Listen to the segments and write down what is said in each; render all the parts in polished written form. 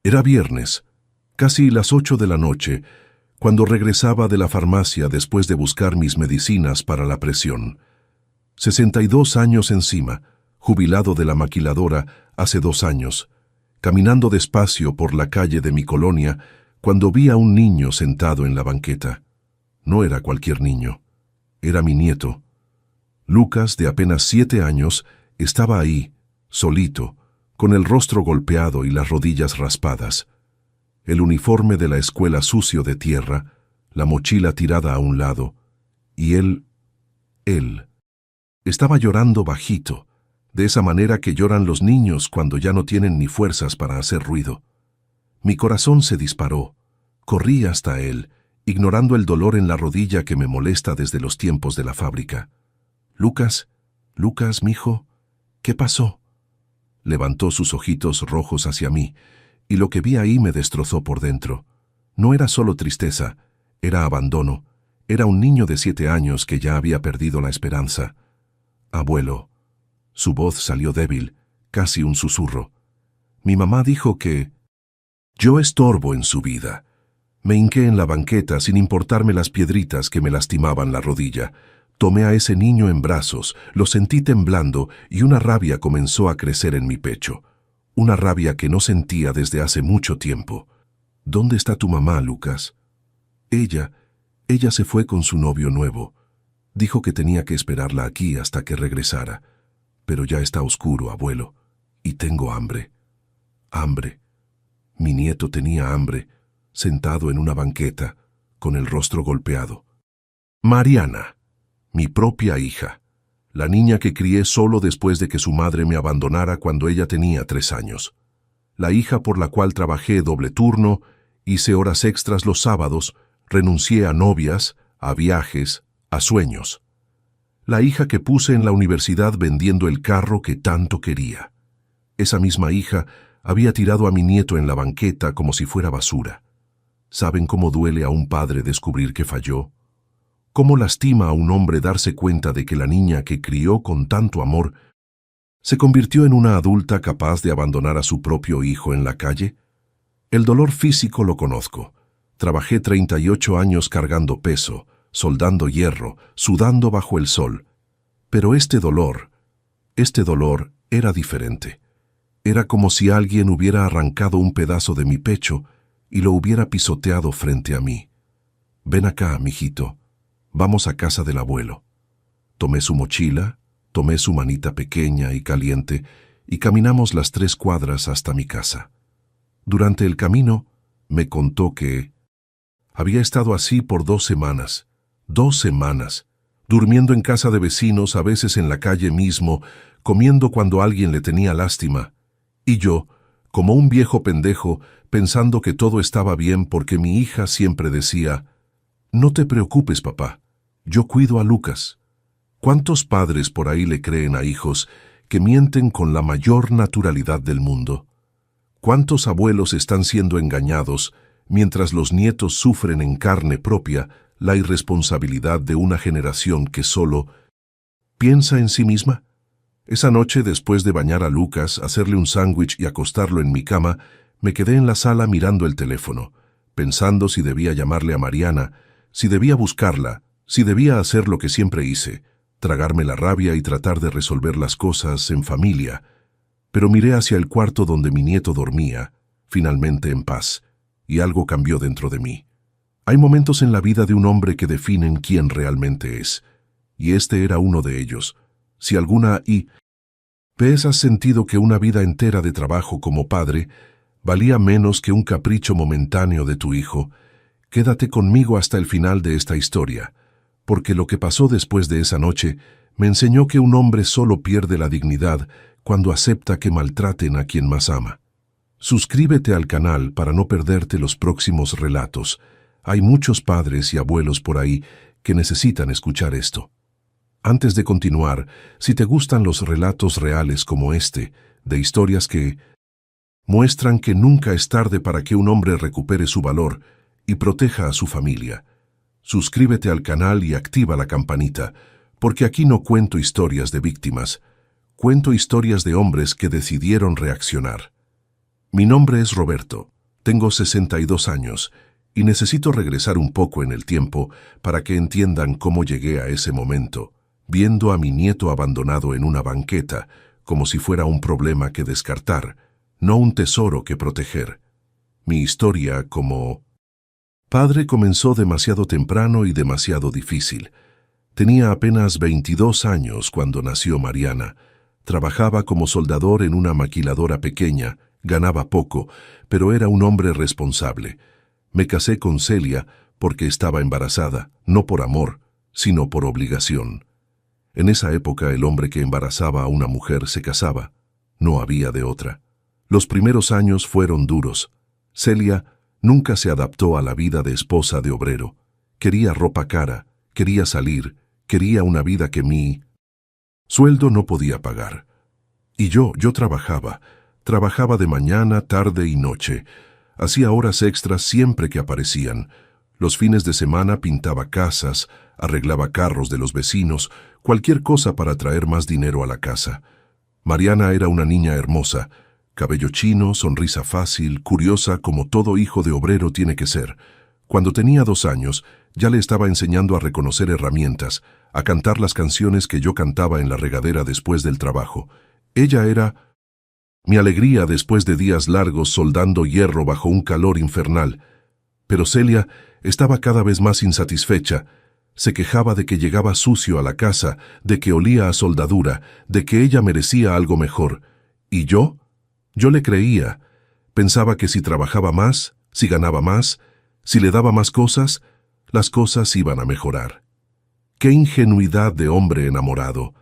Era viernes, casi las 8 de la noche, cuando regresaba de la farmacia después de buscar mis medicinas para la presión. 62 años encima, jubilado de la maquiladora hace 2 años, caminando despacio por la calle de mi colonia, cuando vi a un niño sentado en la banqueta. No era cualquier niño, era mi nieto. Lucas, de apenas 7 años, estaba ahí, solito, con el rostro golpeado y las rodillas raspadas. El uniforme de la escuela sucio de tierra, la mochila tirada a un lado, y él estaba llorando bajito, de esa manera que lloran los niños cuando ya no tienen ni fuerzas para hacer ruido. Mi corazón se disparó. Corrí hasta él, ignorando el dolor en la rodilla que me molesta desde los tiempos de la fábrica. Lucas, mijo, ¿qué pasó? Levantó sus ojitos rojos hacia mí, y lo que vi ahí me destrozó por dentro. No era solo tristeza, era abandono. Era un niño de 7 años que ya había perdido la esperanza. Abuelo. Su voz salió débil, casi un susurro. Mi mamá dijo que yo estorbo en su vida. Me hinqué en la banqueta sin importarme las piedritas que me lastimaban la rodilla. Tomé a ese niño en brazos, lo sentí temblando y una rabia comenzó a crecer en mi pecho. Una rabia que no sentía desde hace mucho tiempo. ¿Dónde está tu mamá, Lucas? Ella se fue con su novio nuevo. Dijo que tenía que esperarla aquí hasta que regresara. Pero ya está oscuro, abuelo, y tengo hambre. Hambre. Mi nieto tenía hambre, sentado en una banqueta, con el rostro golpeado. Mariana, mi propia hija, la niña que crié solo después de que su madre me abandonara cuando ella tenía 3 años. La hija por la cual trabajé doble turno, hice horas extras los sábados, renuncié a novias, a viajes, a sueños. La hija que puse en la universidad vendiendo el carro que tanto quería. Esa misma hija había tirado a mi nieto en la banqueta como si fuera basura. ¿Saben cómo duele a un padre descubrir que falló? ¿Cómo lastima a un hombre darse cuenta de que la niña que crió con tanto amor se convirtió en una adulta capaz de abandonar a su propio hijo en la calle? El dolor físico lo conozco. Trabajé 38 años cargando peso, soldando hierro, sudando bajo el sol. Pero este dolor era diferente. Era como si alguien hubiera arrancado un pedazo de mi pecho y lo hubiera pisoteado frente a mí. Ven acá, mijito. Vamos a casa del abuelo. Tomé su mochila, tomé su manita pequeña y caliente y caminamos las 3 cuadras hasta mi casa. Durante el camino, me contó que había estado así por 2 semanas. 2 semanas, durmiendo en casa de vecinos, a veces en la calle mismo, comiendo cuando alguien le tenía lástima. Y yo, como un viejo pendejo, pensando que todo estaba bien porque mi hija siempre decía, «No te preocupes, papá, yo cuido a Lucas». ¿Cuántos padres por ahí le creen a hijos que mienten con la mayor naturalidad del mundo? ¿Cuántos abuelos están siendo engañados mientras los nietos sufren en carne propia la irresponsabilidad de una generación que solo piensa en sí misma? Esa noche, después de bañar a Lucas, hacerle un sándwich y acostarlo en mi cama, me quedé en la sala mirando el teléfono, pensando si debía llamarle a Mariana, si debía buscarla, si debía hacer lo que siempre hice, tragarme la rabia y tratar de resolver las cosas en familia. Pero miré hacia el cuarto donde mi nieto dormía, finalmente en paz, y algo cambió dentro de mí. Hay momentos en la vida de un hombre que definen quién realmente es, y este era uno de ellos. Si alguna vez has sentido que una vida entera de trabajo como padre valía menos que un capricho momentáneo de tu hijo, quédate conmigo hasta el final de esta historia, porque lo que pasó después de esa noche me enseñó que un hombre solo pierde la dignidad cuando acepta que maltraten a quien más ama. Suscríbete al canal para no perderte los próximos relatos. Hay muchos padres y abuelos por ahí que necesitan escuchar esto. Antes de continuar, si te gustan los relatos reales como este, de historias que muestran que nunca es tarde para que un hombre recupere su valor y proteja a su familia, suscríbete al canal y activa la campanita, porque aquí no cuento historias de víctimas, cuento historias de hombres que decidieron reaccionar. Mi nombre es Roberto, tengo 62 años y necesito regresar un poco en el tiempo para que entiendan cómo llegué a ese momento, viendo a mi nieto abandonado en una banqueta, como si fuera un problema que descartar, no un tesoro que proteger. Mi historia como padre comenzó demasiado temprano y demasiado difícil. Tenía apenas 22 años cuando nació Mariana. Trabajaba como soldador en una maquiladora pequeña, ganaba poco, pero era un hombre responsable. Me casé con Celia porque estaba embarazada, no por amor, sino por obligación. En esa época el hombre que embarazaba a una mujer se casaba. No había de otra. Los primeros años fueron duros. Celia nunca se adaptó a la vida de esposa de obrero. Quería ropa cara, quería salir, quería una vida que mi sueldo no podía pagar. Y yo trabajaba de mañana, tarde y noche. Hacía horas extras siempre que aparecían. Los fines de semana pintaba casas, arreglaba carros de los vecinos, cualquier cosa para traer más dinero a la casa. Mariana era una niña hermosa, cabello chino, sonrisa fácil, curiosa como todo hijo de obrero tiene que ser. Cuando tenía 2 años, ya le estaba enseñando a reconocer herramientas, a cantar las canciones que yo cantaba en la regadera después del trabajo. Ella era mi alegría después de días largos soldando hierro bajo un calor infernal. Pero Celia estaba cada vez más insatisfecha. Se quejaba de que llegaba sucio a la casa, de que olía a soldadura, de que ella merecía algo mejor. ¿Y yo? Yo le creía. Pensaba que si trabajaba más, si ganaba más, si le daba más cosas, las cosas iban a mejorar. ¡Qué ingenuidad de hombre enamorado!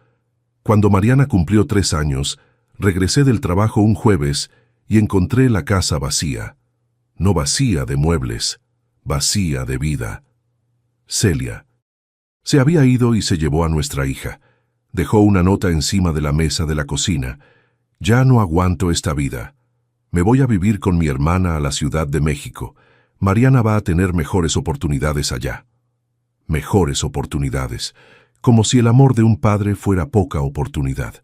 Cuando Mariana cumplió 3 años, regresé del trabajo un jueves y encontré la casa vacía. No vacía de muebles, vacía de vida. Celia se había ido y se llevó a nuestra hija. Dejó una nota encima de la mesa de la cocina. Ya no aguanto esta vida. Me voy a vivir con mi hermana a la Ciudad de México. Mariana va a tener mejores oportunidades allá. Mejores oportunidades. Como si el amor de un padre fuera poca oportunidad.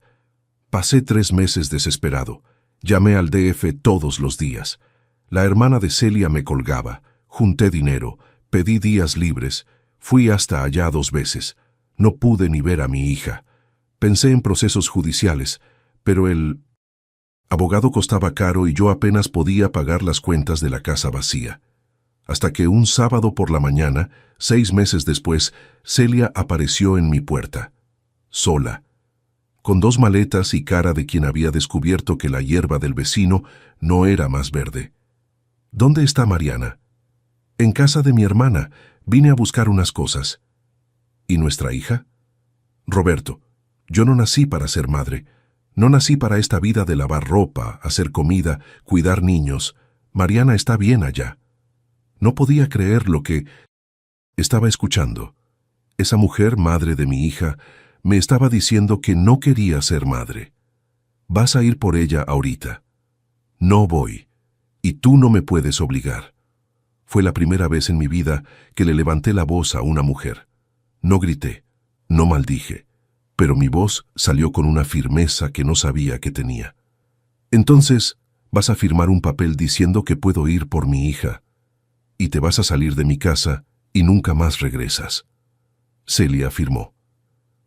Pasé 3 meses desesperado. Llamé al DF todos los días. La hermana de Celia me colgaba. Junté dinero. Pedí días libres. Fui hasta allá 2 veces. No pude ni ver a mi hija. Pensé en procesos judiciales, pero el abogado costaba caro y yo apenas podía pagar las cuentas de la casa vacía. Hasta que un sábado por la mañana, 6 meses después, Celia apareció en mi puerta. Sola. Con 2 maletas y cara de quien había descubierto que la hierba del vecino no era más verde. ¿Dónde está Mariana? En casa de mi hermana. Vine a buscar unas cosas. ¿Y nuestra hija? Roberto, yo no nací para ser madre. No nací para esta vida de lavar ropa, hacer comida, cuidar niños. Mariana está bien allá. No podía creer lo que estaba escuchando. Esa mujer, madre de mi hija, me estaba diciendo que no quería ser madre. Vas a ir por ella ahorita. No voy. Y tú no me puedes obligar. Fue la primera vez en mi vida que le levanté la voz a una mujer. No grité, no maldije, pero mi voz salió con una firmeza que no sabía que tenía. Entonces, vas a firmar un papel diciendo que puedo ir por mi hija, y te vas a salir de mi casa y nunca más regresas. Celia firmó,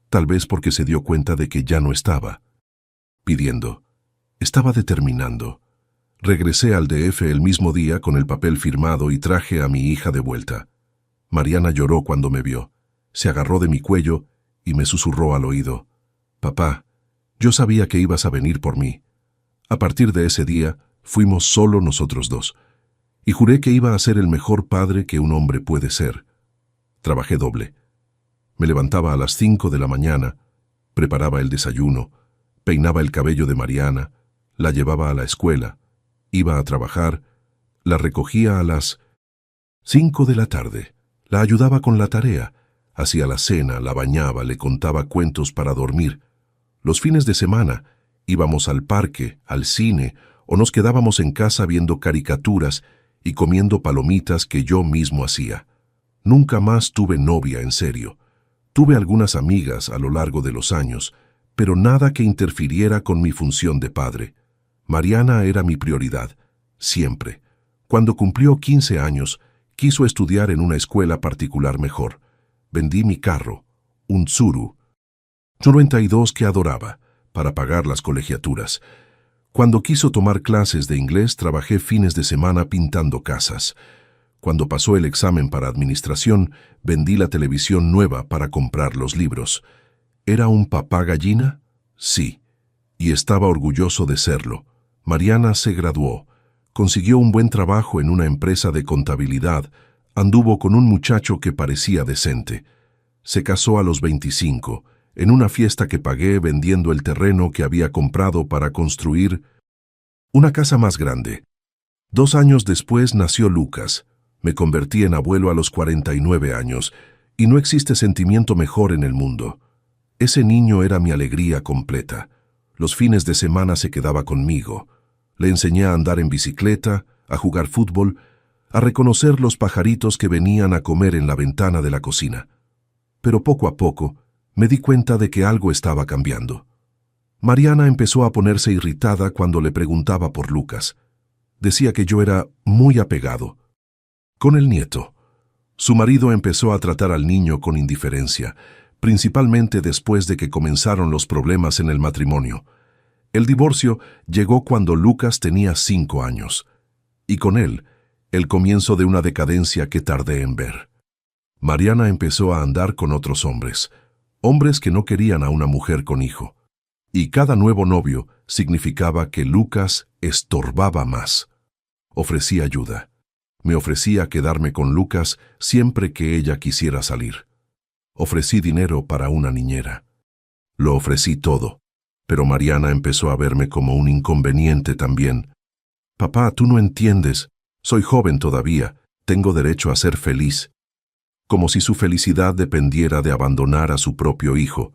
tal vez porque se dio cuenta de que ya no estaba pidiendo, estaba determinando. Regresé al DF el mismo día con el papel firmado y traje a mi hija de vuelta. Mariana lloró cuando me vio, se agarró de mi cuello y me susurró al oído, «Papá, yo sabía que ibas a venir por mí». A partir de ese día, fuimos solo nosotros 2, y juré que iba a ser el mejor padre que un hombre puede ser. Trabajé doble. Me levantaba a las 5 de la mañana, preparaba el desayuno, peinaba el cabello de Mariana, la llevaba a la escuela, iba a trabajar, la recogía a las 5 de la tarde, la ayudaba con la tarea, hacía la cena, la bañaba, le contaba cuentos para dormir. Los fines de semana íbamos al parque, al cine, o nos quedábamos en casa viendo caricaturas y comiendo palomitas que yo mismo hacía. Nunca más tuve novia en serio. Tuve algunas amigas a lo largo de los años, pero nada que interfiriera con mi función de padre. Mariana era mi prioridad. siempre. Cuando cumplió 15 años, quiso estudiar en una escuela particular mejor. Vendí mi carro, un Tsuru 92 que adoraba, para pagar las colegiaturas. Cuando quiso tomar clases de inglés, trabajé fines de semana pintando casas. Cuando pasó el examen para administración, vendí la televisión nueva para comprar los libros. ¿Era un papá gallina? Sí, y estaba orgulloso de serlo. Mariana se graduó, consiguió un buen trabajo en una empresa de contabilidad, anduvo con un muchacho que parecía decente. Se casó a los 25, en una fiesta que pagué vendiendo el terreno que había comprado para construir una casa más grande. 2 años después nació Lucas. Me convertí en abuelo a los 49 años, y no existe sentimiento mejor en el mundo. Ese niño era mi alegría completa. Los fines de semana se quedaba conmigo. Le enseñé a andar en bicicleta, a jugar fútbol, a reconocer los pajaritos que venían a comer en la ventana de la cocina. Pero poco a poco me di cuenta de que algo estaba cambiando. Mariana empezó a ponerse irritada cuando le preguntaba por Lucas. Decía que yo era muy apegado. Con el nieto. Su marido empezó a tratar al niño con indiferencia, principalmente después de que comenzaron los problemas en el matrimonio. El divorcio llegó cuando Lucas tenía 5 años, y con él, el comienzo de una decadencia que tardé en ver. Mariana empezó a andar con otros hombres que no querían a una mujer con hijo, y cada nuevo novio significaba que Lucas estorbaba más. Ofrecí ayuda. Me ofrecía quedarme con Lucas siempre que ella quisiera salir. Ofrecí dinero para una niñera. Lo ofrecí todo, pero Mariana empezó a verme como un inconveniente también. Papá, tú no entiendes. Soy joven todavía. Tengo derecho a ser feliz. Como si su felicidad dependiera de abandonar a su propio hijo.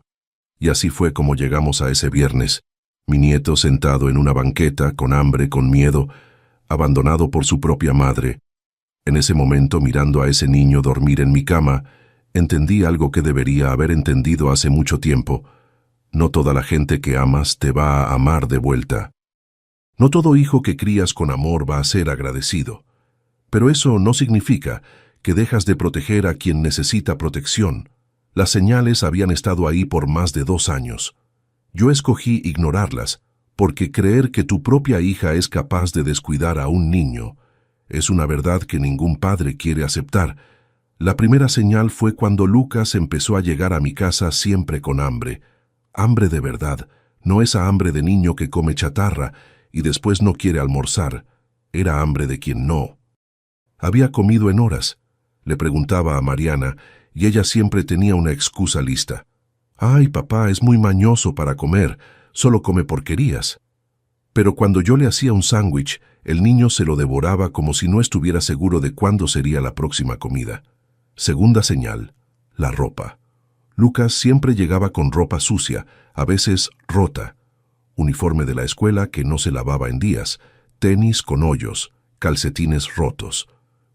Y así fue como llegamos a ese viernes. Mi nieto sentado en una banqueta, con hambre, con miedo, abandonado por su propia madre. En ese momento, mirando a ese niño dormir en mi cama, entendí algo que debería haber entendido hace mucho tiempo. No toda la gente que amas te va a amar de vuelta. No todo hijo que crías con amor va a ser agradecido. Pero eso no significa que dejas de proteger a quien necesita protección. Las señales habían estado ahí por más de 2 años. Yo escogí ignorarlas, porque creer que tu propia hija es capaz de descuidar a un niño es una verdad que ningún padre quiere aceptar. La primera señal fue cuando Lucas empezó a llegar a mi casa siempre con hambre. Hambre de verdad, no esa hambre de niño que come chatarra y después no quiere almorzar. Era hambre de quien no había comido en horas. Le preguntaba a Mariana, y ella siempre tenía una excusa lista. «Ay, papá, es muy mañoso para comer, solo come porquerías». Pero cuando yo le hacía un sándwich, el niño se lo devoraba como si no estuviera seguro de cuándo sería la próxima comida. Segunda señal, la ropa. Lucas siempre llegaba con ropa sucia, a veces rota. Uniforme de la escuela que no se lavaba en días, tenis con hoyos, calcetines rotos.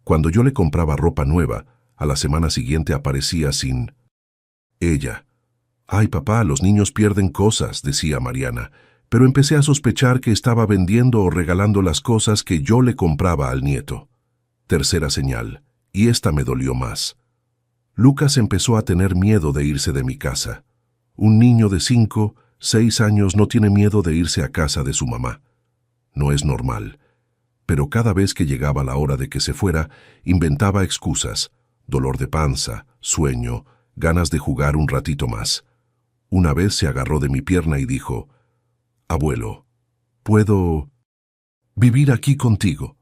Cuando yo le compraba ropa nueva, a la semana siguiente aparecía sin ella. «Ay, papá, los niños pierden cosas», decía Mariana, pero empecé a sospechar que estaba vendiendo o regalando las cosas que yo le compraba al nieto. Tercera señal, y esta me dolió más. Lucas empezó a tener miedo de irse de mi casa. Un niño de 5, 6 años no tiene miedo de irse a casa de su mamá. No es normal. Pero cada vez que llegaba la hora de que se fuera, inventaba excusas, dolor de panza, sueño, ganas de jugar un ratito más. Una vez se agarró de mi pierna y dijo, «Abuelo, ¿puedo vivir aquí contigo?»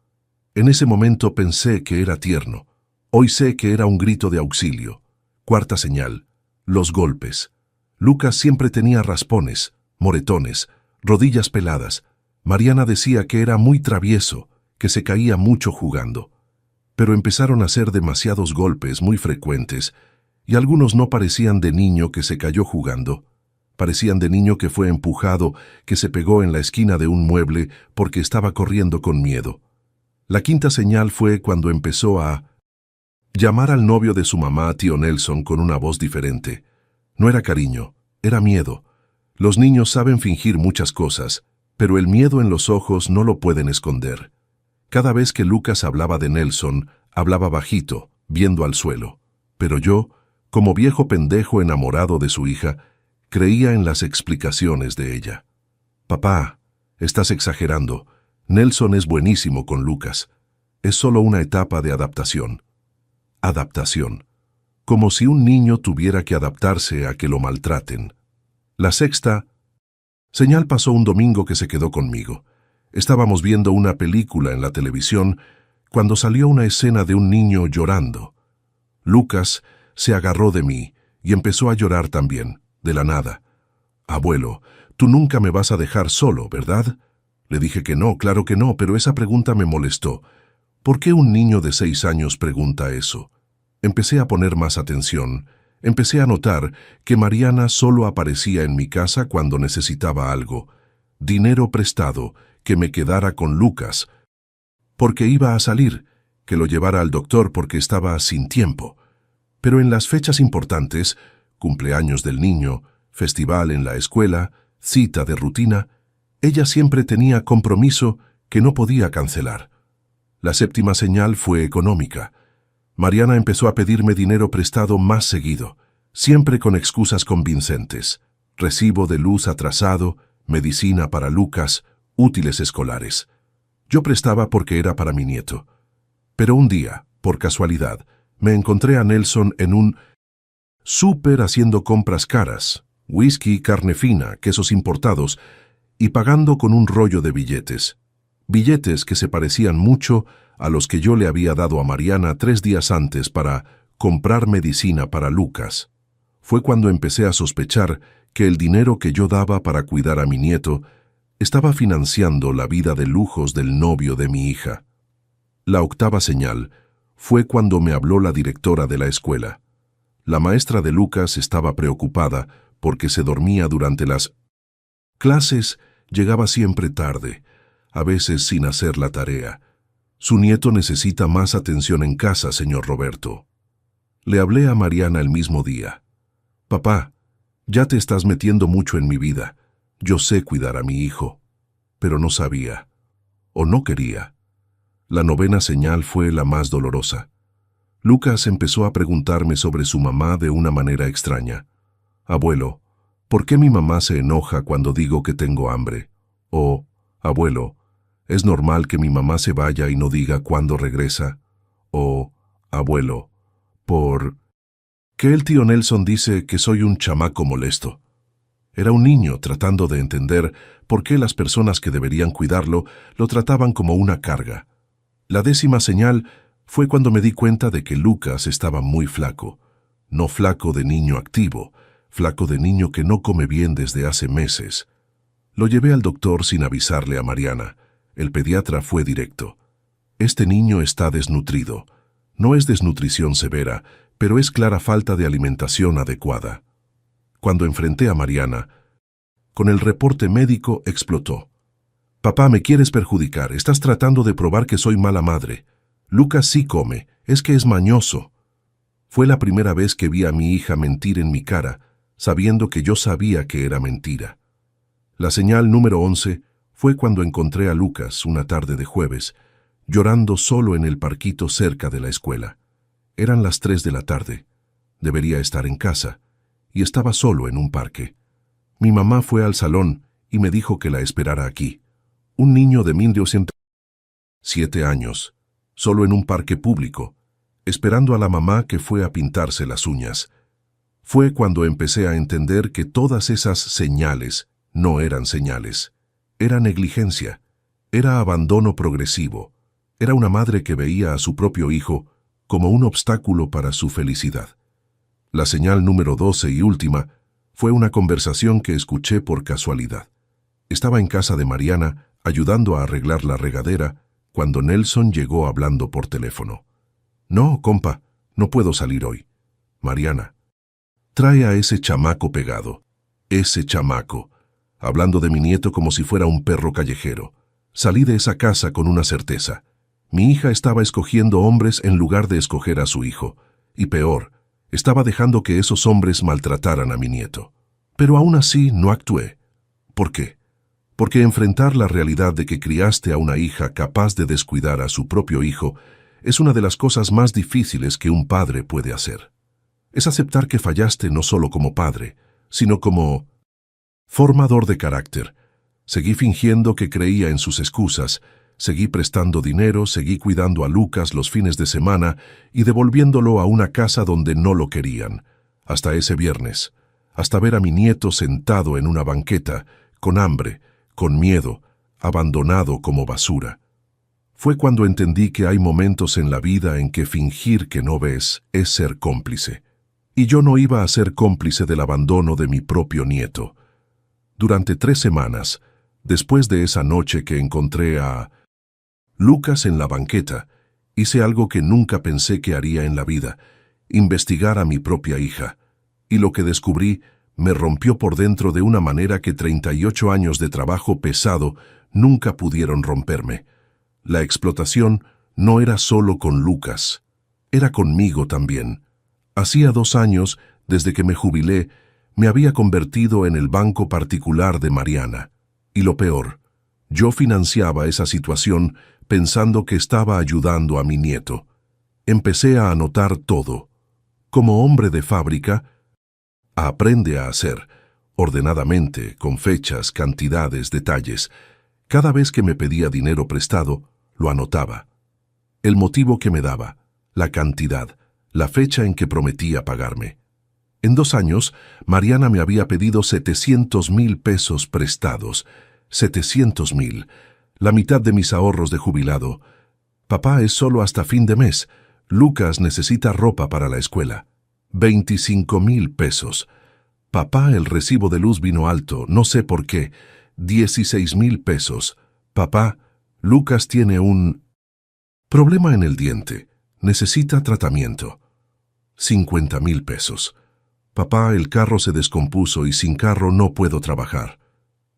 En ese momento pensé que era tierno. Hoy sé que era un grito de auxilio. Cuarta señal, los golpes. Lucas siempre tenía raspones, moretones, rodillas peladas. Mariana decía que era muy travieso, que se caía mucho jugando. Pero empezaron a ser demasiados golpes muy frecuentes, y algunos no parecían de niño que se cayó jugando. Parecían de niño que fue empujado, que se pegó en la esquina de un mueble porque estaba corriendo con miedo. La quinta señal fue cuando empezó a llamar al novio de su mamá, tío Nelson, con una voz diferente. No era cariño, era miedo. Los niños saben fingir muchas cosas, pero el miedo en los ojos no lo pueden esconder. Cada vez que Lucas hablaba de Nelson, hablaba bajito, viendo al suelo. Pero yo, como viejo pendejo enamorado de su hija, creía en las explicaciones de ella. Papá, estás exagerando. Nelson es buenísimo con Lucas. Es solo una etapa de adaptación. Adaptación. Como si un niño tuviera que adaptarse a que lo maltraten. La sexta señal pasó un domingo que se quedó conmigo. Estábamos viendo una película en la televisión cuando salió una escena de un niño llorando. Lucas se agarró de mí y empezó a llorar también, de la nada. Abuelo, tú nunca me vas a dejar solo, ¿verdad? Le dije que no, claro que no, pero esa pregunta me molestó. ¿Por qué un niño de 6 años pregunta eso? Empecé a poner más atención. Empecé a notar que Mariana solo aparecía en mi casa cuando necesitaba algo. Dinero prestado, que me quedara con Lucas, porque iba a salir, que lo llevara al doctor porque estaba sin tiempo. Pero en las fechas importantes, cumpleaños del niño, festival en la escuela, cita de rutina, ella siempre tenía compromiso que no podía cancelar. La séptima señal fue económica. Mariana empezó a pedirme dinero prestado más seguido, siempre con excusas convincentes. Recibo de luz atrasado, medicina para Lucas, útiles escolares. Yo prestaba porque era para mi nieto. Pero un día, por casualidad, me encontré a Nelson en un súper haciendo compras caras, whisky, carne fina, quesos importados, y pagando con un rollo de billetes. Billetes que se parecían mucho a los que yo le había dado a Mariana 3 días antes para comprar medicina para Lucas. Fue cuando empecé a sospechar que el dinero que yo daba para cuidar a mi nieto estaba financiando la vida de lujos del novio de mi hija. La octava señal fue cuando me habló la directora de la escuela. La maestra de Lucas estaba preocupada porque se dormía durante las clases, llegaba siempre tarde, a veces sin hacer la tarea. Su nieto necesita más atención en casa, señor Roberto. Le hablé a Mariana el mismo día. Papá, ya te estás metiendo mucho en mi vida. Yo sé cuidar a mi hijo. Pero no sabía. O no quería. La novena señal fue la más dolorosa. Lucas empezó a preguntarme sobre su mamá de una manera extraña. Abuelo, ¿por qué mi mamá se enoja cuando digo que tengo hambre? O, abuelo, ¿es normal que mi mamá se vaya y no diga cuándo regresa? O, abuelo, ¿por qué el tío Nelson dice que soy un chamaco molesto? Era un niño tratando de entender por qué las personas que deberían cuidarlo lo trataban como una carga. La décima señal fue cuando me di cuenta de que Lucas estaba muy flaco. No flaco de niño activo, flaco de niño que no come bien desde hace meses. Lo llevé al doctor sin avisarle a Mariana. El pediatra fue directo. Este niño está desnutrido. No es desnutrición severa, pero es clara falta de alimentación adecuada. Cuando enfrenté a Mariana, con el reporte médico explotó. Papá, me quieres perjudicar, estás tratando de probar que soy mala madre. Lucas sí come, es que es mañoso. Fue la primera vez que vi a mi hija mentir en mi cara, sabiendo que yo sabía que era mentira. La señal número 11 fue cuando encontré a Lucas una tarde de jueves, llorando solo en el parquito cerca de la escuela. Eran las 3 de la tarde. Debería estar en casa, y estaba solo en un parque. Mi mamá fue al salón y me dijo que la esperara aquí. Un niño de 7 años, solo en un parque público, esperando a la mamá que fue a pintarse las uñas. Fue cuando empecé a entender que todas esas señales no eran señales. Era negligencia, era abandono progresivo, era una madre que veía a su propio hijo como un obstáculo para su felicidad. La señal número 12 y última fue una conversación que escuché por casualidad. Estaba en casa de Mariana, ayudando a arreglar la regadera, cuando Nelson llegó hablando por teléfono. No, compa, no puedo salir hoy. Mariana, trae a ese chamaco pegado. Ese chamaco. Hablando de mi nieto como si fuera un perro callejero. Salí de esa casa con una certeza. Mi hija estaba escogiendo hombres en lugar de escoger a su hijo. Y peor, estaba dejando que esos hombres maltrataran a mi nieto. Pero aún así no actué. ¿Por qué? porque enfrentar la realidad de que criaste a una hija capaz de descuidar a su propio hijo es una de las cosas más difíciles que un padre puede hacer. Es aceptar que fallaste no solo como padre, sino como formador de carácter. Seguí fingiendo que creía en sus excusas, seguí prestando dinero, seguí cuidando a Lucas los fines de semana y devolviéndolo a una casa donde no lo querían, hasta ese viernes, hasta ver a mi nieto sentado en una banqueta, con hambre, con miedo, abandonado como basura. Fue cuando entendí que hay momentos en la vida en que fingir que no ves es ser cómplice. Y yo no iba a ser cómplice del abandono de mi propio nieto. Durante 3 semanas, después de esa noche que encontré a Lucas en la banqueta, hice algo que nunca pensé que haría en la vida: investigar a mi propia hija. Y lo que descubrí me rompió por dentro de una manera que 38 años de trabajo pesado nunca pudieron romperme. La explotación no era solo con Lucas, era conmigo también. Hacía 2 años, desde que me jubilé, me había convertido en el banco particular de Mariana. Y lo peor, yo financiaba esa situación pensando que estaba ayudando a mi nieto. Empecé a anotar todo. Como hombre de fábrica, aprende a hacer, ordenadamente, con fechas, cantidades, detalles. Cada vez que me pedía dinero prestado, lo anotaba. El motivo que me daba, la cantidad, la fecha en que prometía pagarme. En 2 años, Mariana me había pedido 700,000 pesos prestados. 700,000, la mitad de mis ahorros de jubilado. Papá, es solo hasta fin de mes. Lucas necesita ropa para la escuela. 25,000 pesos. Papá, el recibo de luz vino alto, no sé por qué. 16,000 pesos. Papá, Lucas tiene un problema en el diente. Necesita tratamiento. 50,000 pesos. Papá, el carro se descompuso y sin carro no puedo trabajar.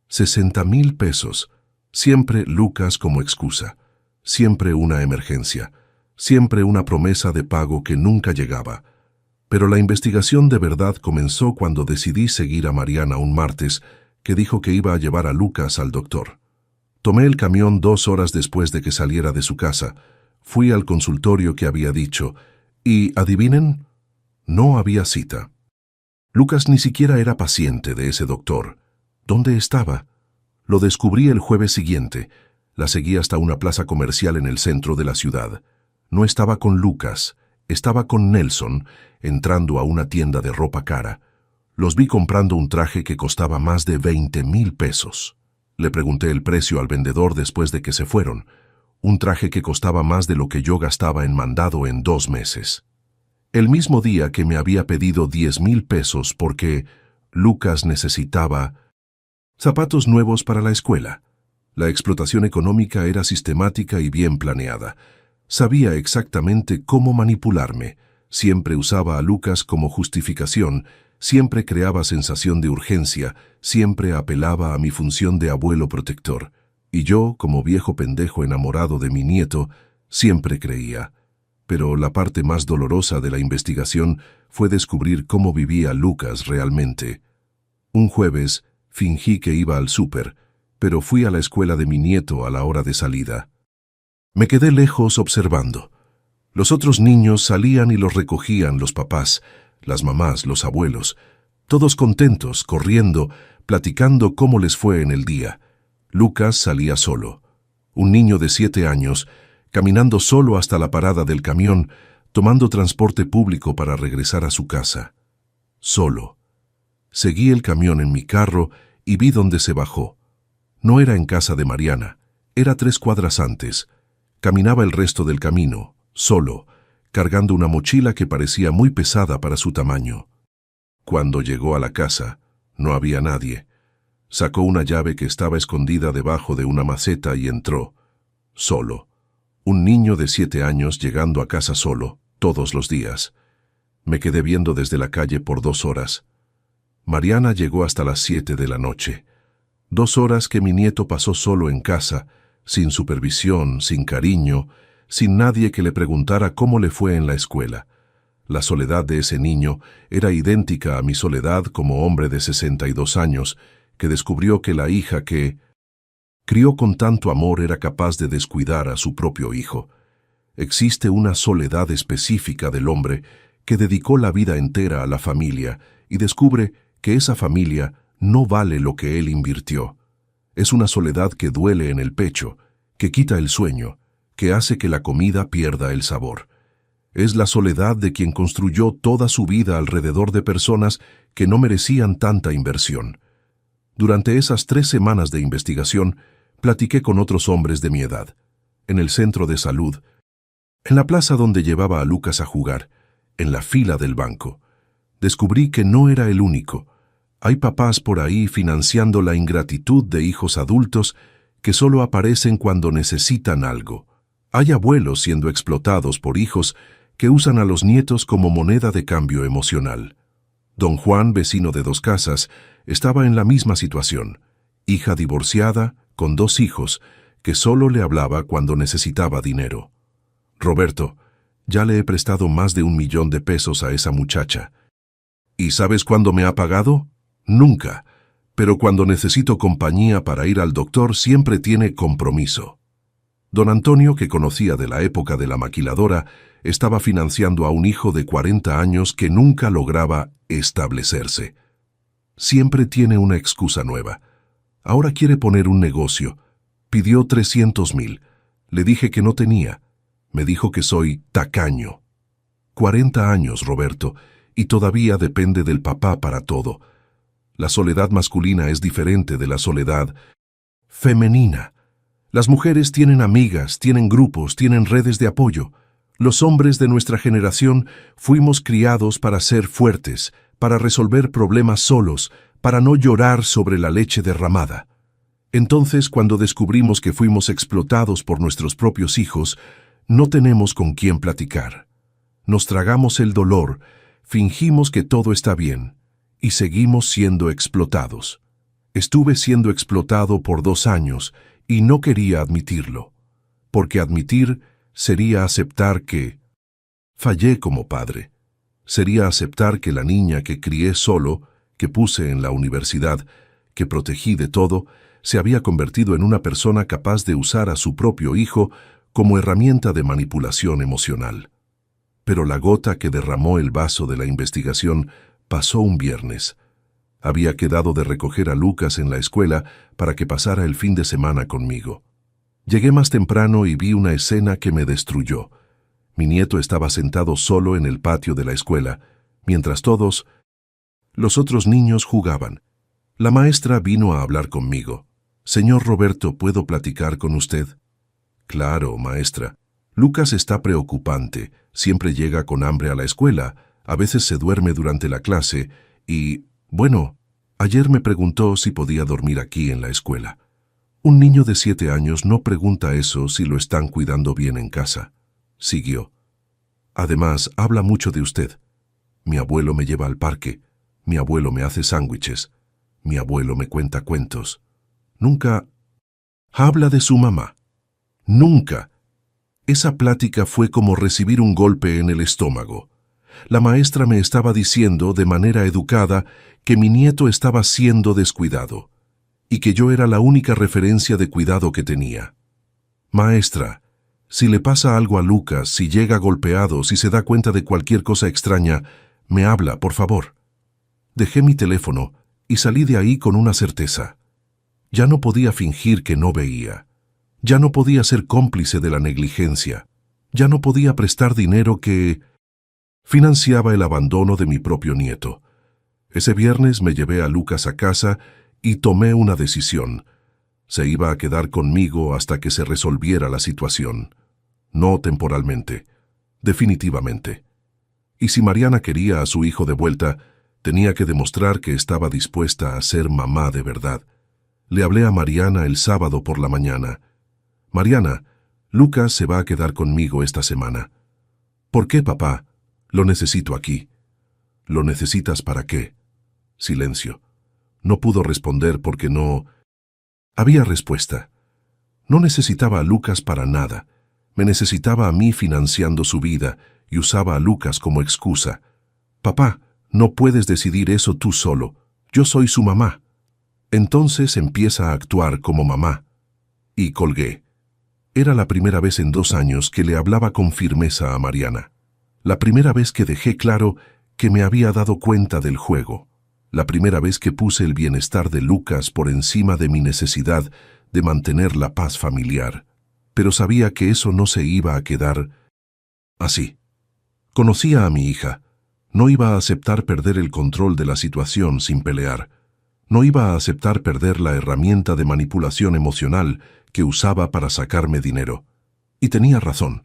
60,000 pesos. Siempre Lucas como excusa. Siempre una emergencia. Siempre una promesa de pago que nunca llegaba. Pero la investigación de verdad comenzó cuando decidí seguir a Mariana un martes, que dijo que iba a llevar a Lucas al doctor. Tomé el camión 2 horas después de que saliera de su casa. Fui al consultorio que había dicho, y, ¿adivinen? No había cita. Lucas ni siquiera era paciente de ese doctor. ¿Dónde estaba? Lo descubrí el jueves siguiente. La seguí hasta una plaza comercial en el centro de la ciudad. No estaba con Lucas, estaba con Nelson, entrando a una tienda de ropa cara. Los vi comprando un traje que costaba más de 20,000 pesos. Le pregunté el precio al vendedor después de que se fueron. Un traje que costaba más de lo que yo gastaba en mandado en 2 meses. El mismo día que me había pedido 10,000 pesos porque Lucas necesitaba zapatos nuevos para la escuela. La explotación económica era sistemática y bien planeada. Sabía exactamente cómo manipularme. Siempre usaba a Lucas como justificación, siempre creaba sensación de urgencia, siempre apelaba a mi función de abuelo protector. Y yo, como viejo pendejo enamorado de mi nieto, siempre creía. Pero la parte más dolorosa de la investigación fue descubrir cómo vivía Lucas realmente. Un jueves, fingí que iba al súper, pero fui a la escuela de mi nieto a la hora de salida. Me quedé lejos observando. Los otros niños salían y los recogían los papás, las mamás, los abuelos, todos contentos, corriendo, platicando cómo les fue en el día. Lucas salía solo. Un niño de 7 años, caminando solo hasta la parada del camión, tomando transporte público para regresar a su casa. Solo. Seguí el camión en mi carro y vi dónde se bajó. No era en casa de Mariana, era 3 cuadras antes. Caminaba el resto del camino, solo, cargando una mochila que parecía muy pesada para su tamaño. Cuando llegó a la casa, no había nadie. Sacó una llave que estaba escondida debajo de una maceta y entró. Solo. Un niño de 7 años llegando a casa solo, todos los días. Me quedé viendo desde la calle por 2 horas. Mariana llegó hasta las 7 de la noche. 2 horas que mi nieto pasó solo en casa, sin supervisión, sin cariño, sin nadie que le preguntara cómo le fue en la escuela. La soledad de ese niño era idéntica a mi soledad como hombre de 62 años, que descubrió que la hija que crió con tanto amor era capaz de descuidar a su propio hijo. Existe una soledad específica del hombre que dedicó la vida entera a la familia y descubre que esa familia no vale lo que él invirtió. Es una soledad que duele en el pecho, que quita el sueño, que hace que la comida pierda el sabor. Es la soledad de quien construyó toda su vida alrededor de personas que no merecían tanta inversión. Durante esas 3 semanas de investigación, platiqué con otros hombres de mi edad, en el centro de salud, en la plaza donde llevaba a Lucas a jugar, en la fila del banco. Descubrí que no era el único. Hay papás por ahí financiando la ingratitud de hijos adultos que solo aparecen cuando necesitan algo. Hay abuelos siendo explotados por hijos que usan a los nietos como moneda de cambio emocional. Don Juan, vecino de 2 casas, estaba en la misma situación. Hija divorciada, con 2 hijos, que solo le hablaba cuando necesitaba dinero. Roberto, ya le he prestado más de 1 millón de pesos a esa muchacha. ¿Y sabes cuándo me ha pagado? Nunca. Pero cuando necesito compañía para ir al doctor siempre tiene compromiso. Don Antonio, que conocía de la época de la maquiladora, estaba financiando a un hijo de 40 años que nunca lograba establecerse. Siempre tiene una excusa nueva. Ahora quiere poner un negocio. Pidió 300,000. Le dije que no tenía. Me dijo que soy tacaño. 40 años, Roberto, y todavía depende del papá para todo. La soledad masculina es diferente de la soledad femenina. Las mujeres tienen amigas, tienen grupos, tienen redes de apoyo. Los hombres de nuestra generación fuimos criados para ser fuertes, para resolver problemas solos, para no llorar sobre la leche derramada. Entonces, cuando descubrimos que fuimos explotados por nuestros propios hijos, no tenemos con quién platicar. Nos tragamos el dolor, fingimos que todo está bien, y seguimos siendo explotados. Estuve siendo explotado por 2 años y no quería admitirlo, porque admitir sería aceptar que fallé como padre. Sería aceptar que la niña que crié solo, que puse en la universidad, que protegí de todo, se había convertido en una persona capaz de usar a su propio hijo como herramienta de manipulación emocional. Pero la gota que derramó el vaso de la investigación pasó un viernes. Había quedado de recoger a Lucas en la escuela para que pasara el fin de semana conmigo. Llegué más temprano y vi una escena que me destruyó. Mi nieto estaba sentado solo en el patio de la escuela, mientras todos los otros niños jugaban. La maestra vino a hablar conmigo. «Señor Roberto, ¿puedo platicar con usted?» «Claro, maestra. Lucas está preocupante. Siempre llega con hambre a la escuela. A veces se duerme durante la clase y, bueno, ayer me preguntó si podía dormir aquí en la escuela. Un niño de 7 años no pregunta eso si lo están cuidando bien en casa». Siguió. «Además, habla mucho de usted. Mi abuelo me lleva al parque. Mi abuelo me hace sándwiches. Mi abuelo me cuenta cuentos. Nunca habla de su mamá. Nunca». Esa plática fue como recibir un golpe en el estómago. La maestra me estaba diciendo de manera educada que mi nieto estaba siendo descuidado y que yo era la única referencia de cuidado que tenía. «Maestra, si le pasa algo a Lucas, si llega golpeado, si se da cuenta de cualquier cosa extraña, me habla, por favor». Dejé mi teléfono y salí de ahí con una certeza. Ya no podía fingir que no veía. Ya no podía ser cómplice de la negligencia. Ya no podía prestar dinero que financiaba el abandono de mi propio nieto. Ese viernes me llevé a Lucas a casa y tomé una decisión. Se iba a quedar conmigo hasta que se resolviera la situación. No temporalmente, definitivamente. Y si Mariana quería a su hijo de vuelta, tenía que demostrar que estaba dispuesta a ser mamá de verdad. Le hablé a Mariana el sábado por la mañana. «Mariana, Lucas se va a quedar conmigo esta semana». «¿Por qué, papá? Lo necesito aquí». «¿Lo necesitas para qué?» Silencio. No pudo responder porque no había respuesta. No necesitaba a Lucas para nada. Me necesitaba a mí financiando su vida y usaba a Lucas como excusa. «Papá, no puedes decidir eso tú solo. Yo soy su mamá». Entonces empieza a actuar como mamá. Y colgué. Era la primera vez en 2 años que le hablaba con firmeza a Mariana. La primera vez que dejé claro que me había dado cuenta del juego. La primera vez que puse el bienestar de Lucas por encima de mi necesidad de mantener la paz familiar. Pero sabía que eso no se iba a quedar así. Conocía a mi hija. No iba a aceptar perder el control de la situación sin pelear. No iba a aceptar perder la herramienta de manipulación emocional que usaba para sacarme dinero. Y tenía razón.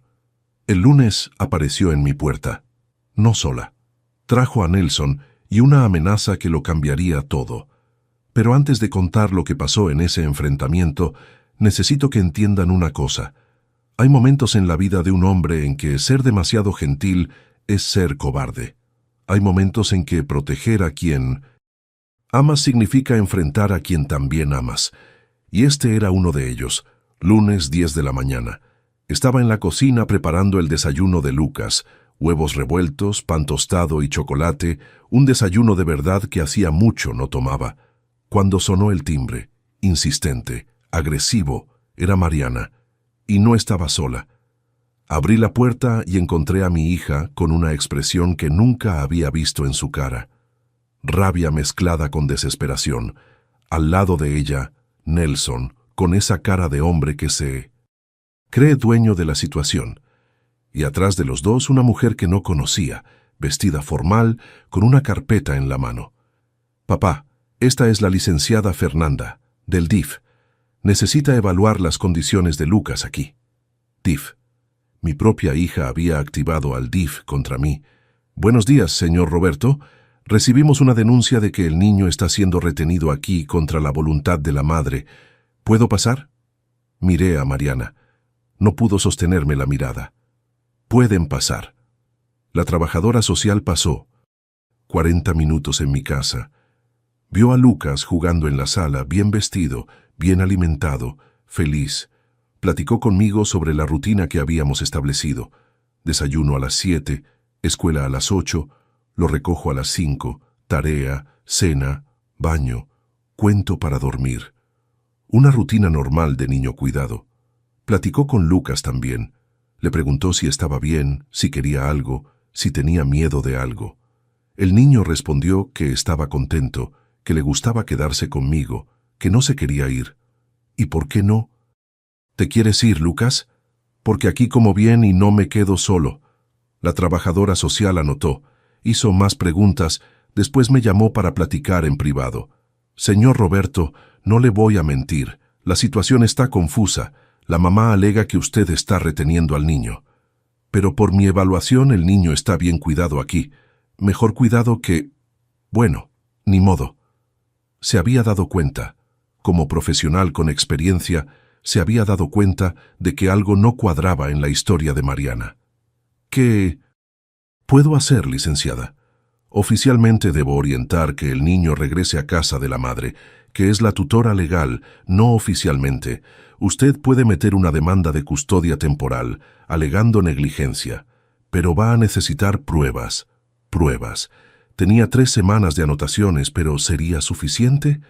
El lunes apareció en mi puerta. No sola. Trajo a Nelson y una amenaza que lo cambiaría todo. Pero antes de contar lo que pasó en ese enfrentamiento, necesito que entiendan una cosa. Hay momentos en la vida de un hombre en que ser demasiado gentil es ser cobarde. Hay momentos en que proteger a quien amas significa enfrentar a quien también amas. Y este era uno de ellos. Lunes 10 de la mañana. Estaba en la cocina preparando el desayuno de Lucas. Huevos revueltos, pan tostado y chocolate, un desayuno de verdad que hacía mucho no tomaba. Cuando sonó el timbre, insistente, agresivo, era Mariana, y no estaba sola. Abrí la puerta y encontré a mi hija con una expresión que nunca había visto en su cara. Rabia mezclada con desesperación. Al lado de ella, Nelson, con esa cara de hombre que se cree dueño de la situación. Y atrás de los dos una mujer que no conocía, vestida formal, con una carpeta en la mano. «Papá, esta es la licenciada Fernanda, del DIF. Necesita evaluar las condiciones de Lucas aquí». DIF. Mi propia hija había activado al DIF contra mí. «Buenos días, señor Roberto. Recibimos una denuncia de que el niño está siendo retenido aquí contra la voluntad de la madre. ¿Puedo pasar?» Miré a Mariana. No pudo sostenerme la mirada. «Pueden pasar». La trabajadora social pasó. 40 minutos en mi casa. Vio a Lucas jugando en la sala, bien vestido, bien alimentado, feliz. Platicó conmigo sobre la rutina que habíamos establecido. Desayuno a las 7, escuela a las 8, lo recojo a las 5, tarea, cena, baño, cuento para dormir. Una rutina normal de niño cuidado. Platicó con Lucas también. Le preguntó si estaba bien, si quería algo, si tenía miedo de algo. El niño respondió que estaba contento, que le gustaba quedarse conmigo, que no se quería ir. ¿Y por qué no? ¿Te quieres ir, Lucas? Porque aquí como bien y no me quedo solo. La trabajadora social anotó, hizo más preguntas, después me llamó para platicar en privado. «Señor Roberto, no le voy a mentir, la situación está confusa. La mamá alega que usted está reteniendo al niño. Pero por mi evaluación el niño está bien cuidado aquí. Mejor cuidado que... Bueno, ni modo». Se había dado cuenta, como profesional con experiencia, se había dado cuenta de que algo no cuadraba en la historia de Mariana. ¿Qué puedo hacer, licenciada? Oficialmente debo orientar que el niño regrese a casa de la madre, que es la tutora legal. No oficialmente, usted puede meter una demanda de custodia temporal, alegando negligencia, pero va a necesitar pruebas. Pruebas. Tenía 3 semanas de anotaciones, pero ¿sería suficiente?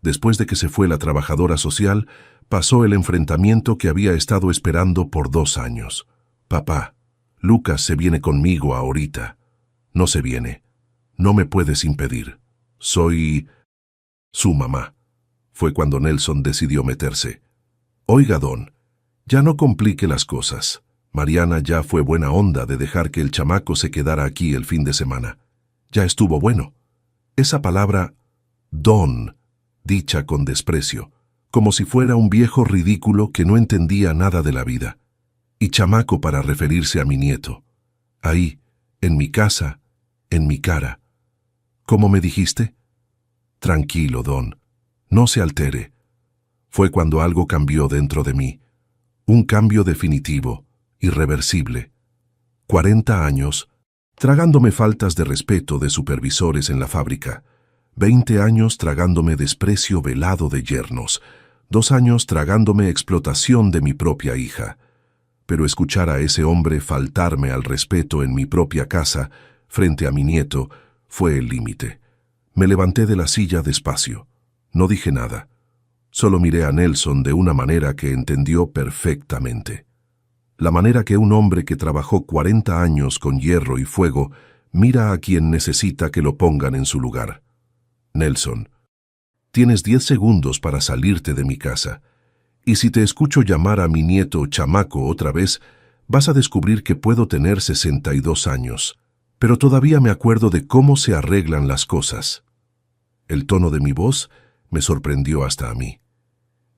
Después de que se fue la trabajadora social, pasó el enfrentamiento que había estado esperando por 2 años. «Papá, Lucas se viene conmigo ahorita». «No se viene. No me puedes impedir. Soy su mamá». Fue cuando Nelson decidió meterse. «Oiga, don, ya no complique las cosas. Mariana ya fue buena onda de dejar que el chamaco se quedara aquí el fin de semana. Ya estuvo bueno». Esa palabra, don, dicha con desprecio, como si fuera un viejo ridículo que no entendía nada de la vida. Y chamaco para referirse a mi nieto. Ahí, en mi casa, en mi cara. ¿Cómo me dijiste? Tranquilo, don. No se altere. Fue cuando algo cambió dentro de mí. Un cambio definitivo, irreversible. 40 años, tragándome faltas de respeto de supervisores en la fábrica. 20 años tragándome desprecio velado de yernos. 2 años tragándome explotación de mi propia hija. Pero escuchar a ese hombre faltarme al respeto en mi propia casa, frente a mi nieto, fue el límite. Me levanté de la silla despacio. No dije nada. Solo miré a Nelson de una manera que entendió perfectamente. La manera que un hombre que trabajó 40 años con hierro y fuego mira a quien necesita que lo pongan en su lugar. Nelson, tienes 10 segundos para salirte de mi casa. Y si te escucho llamar a mi nieto chamaco otra vez, vas a descubrir que puedo tener 62 años. Pero todavía me acuerdo de cómo se arreglan las cosas. El tono de mi voz me sorprendió hasta a mí.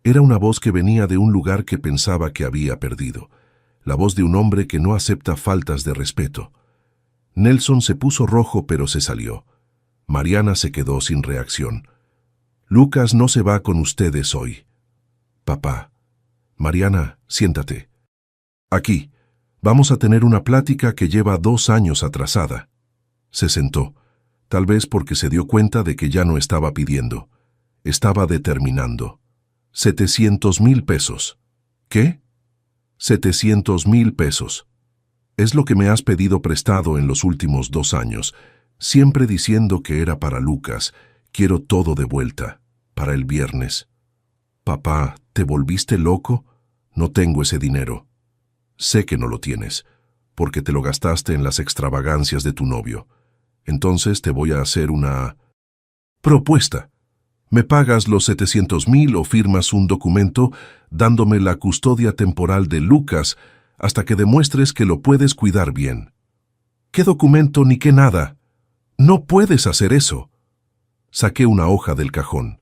Era una voz que venía de un lugar que pensaba que había perdido. La voz de un hombre que no acepta faltas de respeto. Nelson se puso rojo pero se salió. Mariana se quedó sin reacción. Lucas no se va con ustedes hoy. Papá. Mariana, siéntate. Aquí. Vamos a tener una plática que lleva 2 años atrasada. Se sentó, tal vez porque se dio cuenta de que ya no estaba pidiendo. Estaba determinando. 700,000 pesos. ¿Qué? 700,000 pesos. Es lo que me has pedido prestado en los últimos 2 años, siempre diciendo que era para Lucas. Quiero todo de vuelta, para el viernes. Papá, ¿te volviste loco? No tengo ese dinero. Sé que no lo tienes, porque te lo gastaste en las extravagancias de tu novio. Entonces te voy a hacer una propuesta. ¿Me pagas los 700,000 o firmas un documento dándome la custodia temporal de Lucas hasta que demuestres que lo puedes cuidar bien? ¿Qué documento ni qué nada? No puedes hacer eso. Saqué una hoja del cajón.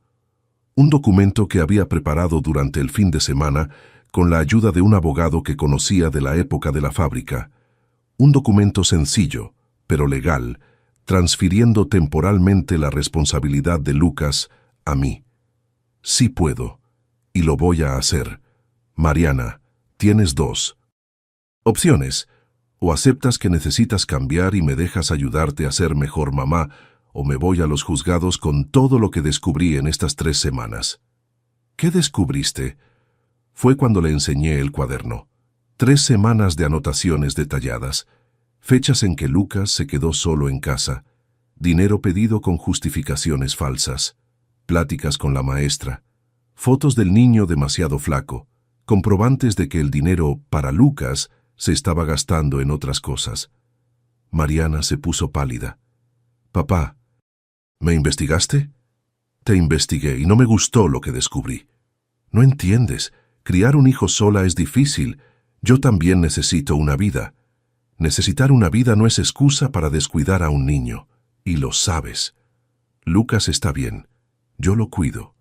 Un documento que había preparado durante el fin de semana con la ayuda de un abogado que conocía de la época de la fábrica. Un documento sencillo, pero legal, transfiriendo temporalmente la responsabilidad de Lucas a mí. Sí puedo, y lo voy a hacer. Mariana, tienes 2 opciones. O aceptas que necesitas cambiar y me dejas ayudarte a ser mejor mamá, o me voy a los juzgados con todo lo que descubrí en estas 3 semanas. ¿Qué descubriste? Fue cuando le enseñé el cuaderno. 3 semanas de anotaciones detalladas, fechas en que Lucas se quedó solo en casa, dinero pedido con justificaciones falsas, pláticas con la maestra, fotos del niño demasiado flaco, comprobantes de que el dinero para Lucas se estaba gastando en otras cosas. Mariana se puso pálida. Papá, ¿me investigaste? Te investigué y no me gustó lo que descubrí. No entiendes. Criar un hijo sola es difícil. Yo también necesito una vida. Necesitar una vida no es excusa para descuidar a un niño. Y lo sabes. Lucas está bien. Yo lo cuido.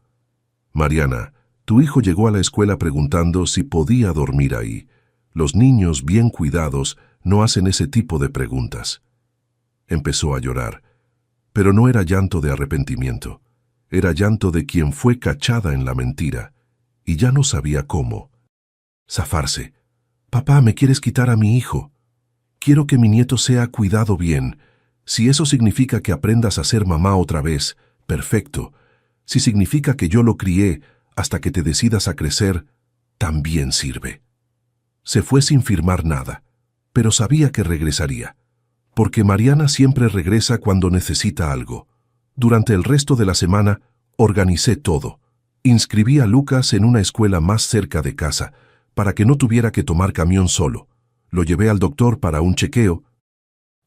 Mariana, tu hijo llegó a la escuela preguntando si podía dormir ahí. Los niños bien cuidados no hacen ese tipo de preguntas. Empezó a llorar. Pero no era llanto de arrepentimiento. Era llanto de quien fue cachada en la mentira. Y ya no sabía cómo zafarse. Papá, ¿me quieres quitar a mi hijo? Quiero que mi nieto sea cuidado bien. Si eso significa que aprendas a ser mamá otra vez, perfecto. Si significa que yo lo crié hasta que te decidas a crecer, también sirve. Se fue sin firmar nada, pero sabía que regresaría. Porque Mariana siempre regresa cuando necesita algo. Durante el resto de la semana, organicé todo. Inscribí a Lucas en una escuela más cerca de casa, para que no tuviera que tomar camión solo. Lo llevé al doctor para un chequeo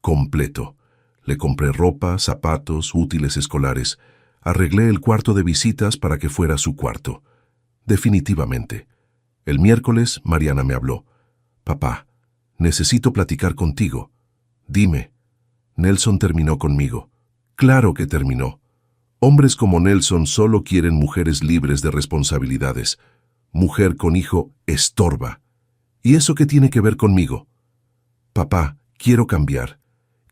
completo. Le compré ropa, zapatos, útiles escolares. Arreglé el cuarto de visitas para que fuera su cuarto. Definitivamente. El miércoles, Mariana me habló. Papá, necesito platicar contigo. Dime. Nelson terminó conmigo. Claro que terminó. Hombres como Nelson solo quieren mujeres libres de responsabilidades. Mujer con hijo estorba. ¿Y eso qué tiene que ver conmigo? Papá, quiero cambiar.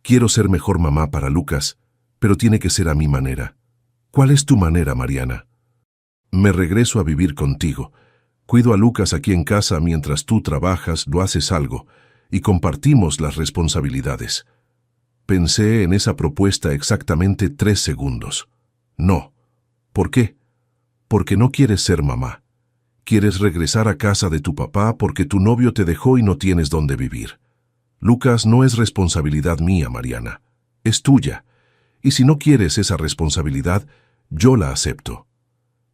Quiero ser mejor mamá para Lucas, pero tiene que ser a mi manera. ¿Cuál es tu manera, Mariana? Me regreso a vivir contigo. Cuido a Lucas aquí en casa mientras tú trabajas, lo haces algo, y compartimos las responsabilidades. Pensé en esa propuesta exactamente 3 segundos. No. ¿Por qué? Porque no quieres ser mamá. Quieres regresar a casa de tu papá porque tu novio te dejó y no tienes dónde vivir. Lucas no es responsabilidad mía, Mariana. Es tuya. Y si no quieres esa responsabilidad, yo la acepto.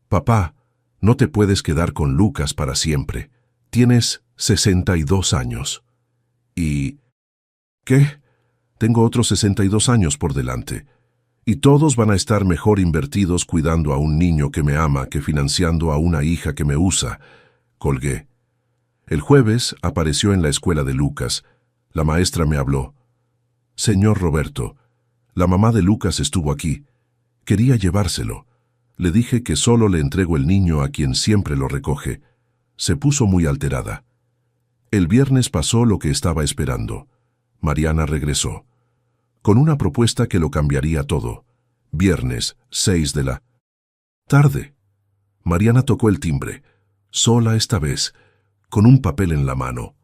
Papá, No te puedes quedar con Lucas para siempre. Tienes 62 años. ¿Y qué? Tengo otros 62 años por delante. Y todos van a estar mejor invertidos cuidando a un niño que me ama que financiando a una hija que me usa. Colgué. El jueves apareció en la escuela de Lucas. La maestra me habló. Señor Roberto, la mamá de Lucas estuvo aquí. Quería llevárselo. Le dije que solo le entrego el niño a quien siempre lo recoge. Se puso muy alterada. El viernes pasó lo que estaba esperando. Mariana regresó. Con una propuesta que lo cambiaría todo. Viernes, 6 de la tarde. Mariana tocó el timbre, sola esta vez, con un papel en la mano.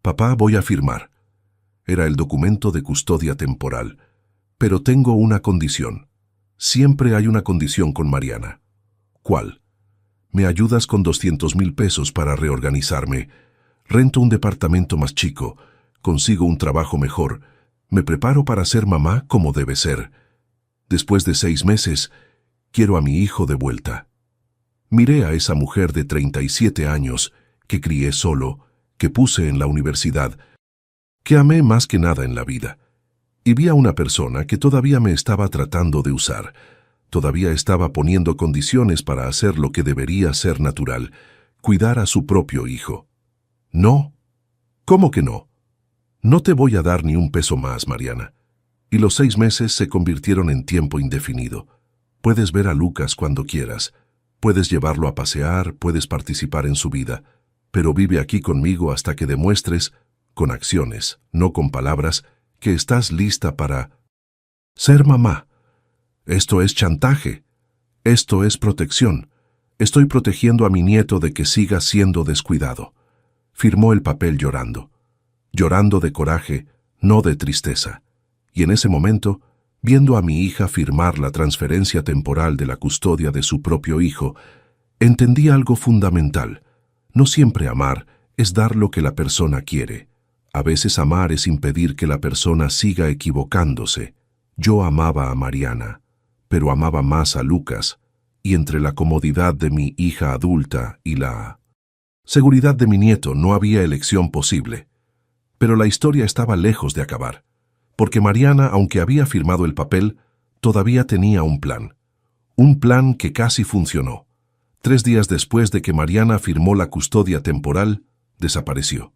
Papá, voy a firmar. Era el documento de custodia temporal. Pero tengo una condición. Siempre hay una condición con Mariana. ¿Cuál? Me ayudas con 200,000 pesos para reorganizarme. Rento un departamento más chico, consigo un trabajo mejor, me preparo para ser mamá como debe ser. Después de 6 meses, quiero a mi hijo de vuelta. Miré a esa mujer de 37 años, que crié solo, que puse en la universidad, que amé más que nada en la vida. Y vi a una persona que todavía me estaba tratando de usar, todavía estaba poniendo condiciones para hacer lo que debería ser natural, cuidar a su propio hijo. No. ¿Cómo que no? No te voy a dar ni un peso más, Mariana. Y los 6 meses se convirtieron en tiempo indefinido. Puedes ver a Lucas cuando quieras. Puedes llevarlo a pasear, puedes participar en su vida. Pero vive aquí conmigo hasta que demuestres, con acciones, no con palabras, que estás lista para ser mamá. Esto es chantaje. Esto es protección. Estoy protegiendo a mi nieto de que siga siendo descuidado. Firmó el papel llorando. Llorando de coraje, no de tristeza. Y en ese momento, viendo a mi hija firmar la transferencia temporal de la custodia de su propio hijo, entendí algo fundamental. No siempre amar es dar lo que la persona quiere. A veces amar es impedir que la persona siga equivocándose. Yo amaba a Mariana, pero amaba más a Lucas, y entre la comodidad de mi hija adulta y la seguridad de mi nieto no había elección posible. Pero la historia estaba lejos de acabar, porque Mariana, aunque había firmado el papel, todavía tenía un plan que casi funcionó. 3 días después de que Mariana firmó la custodia temporal, desapareció.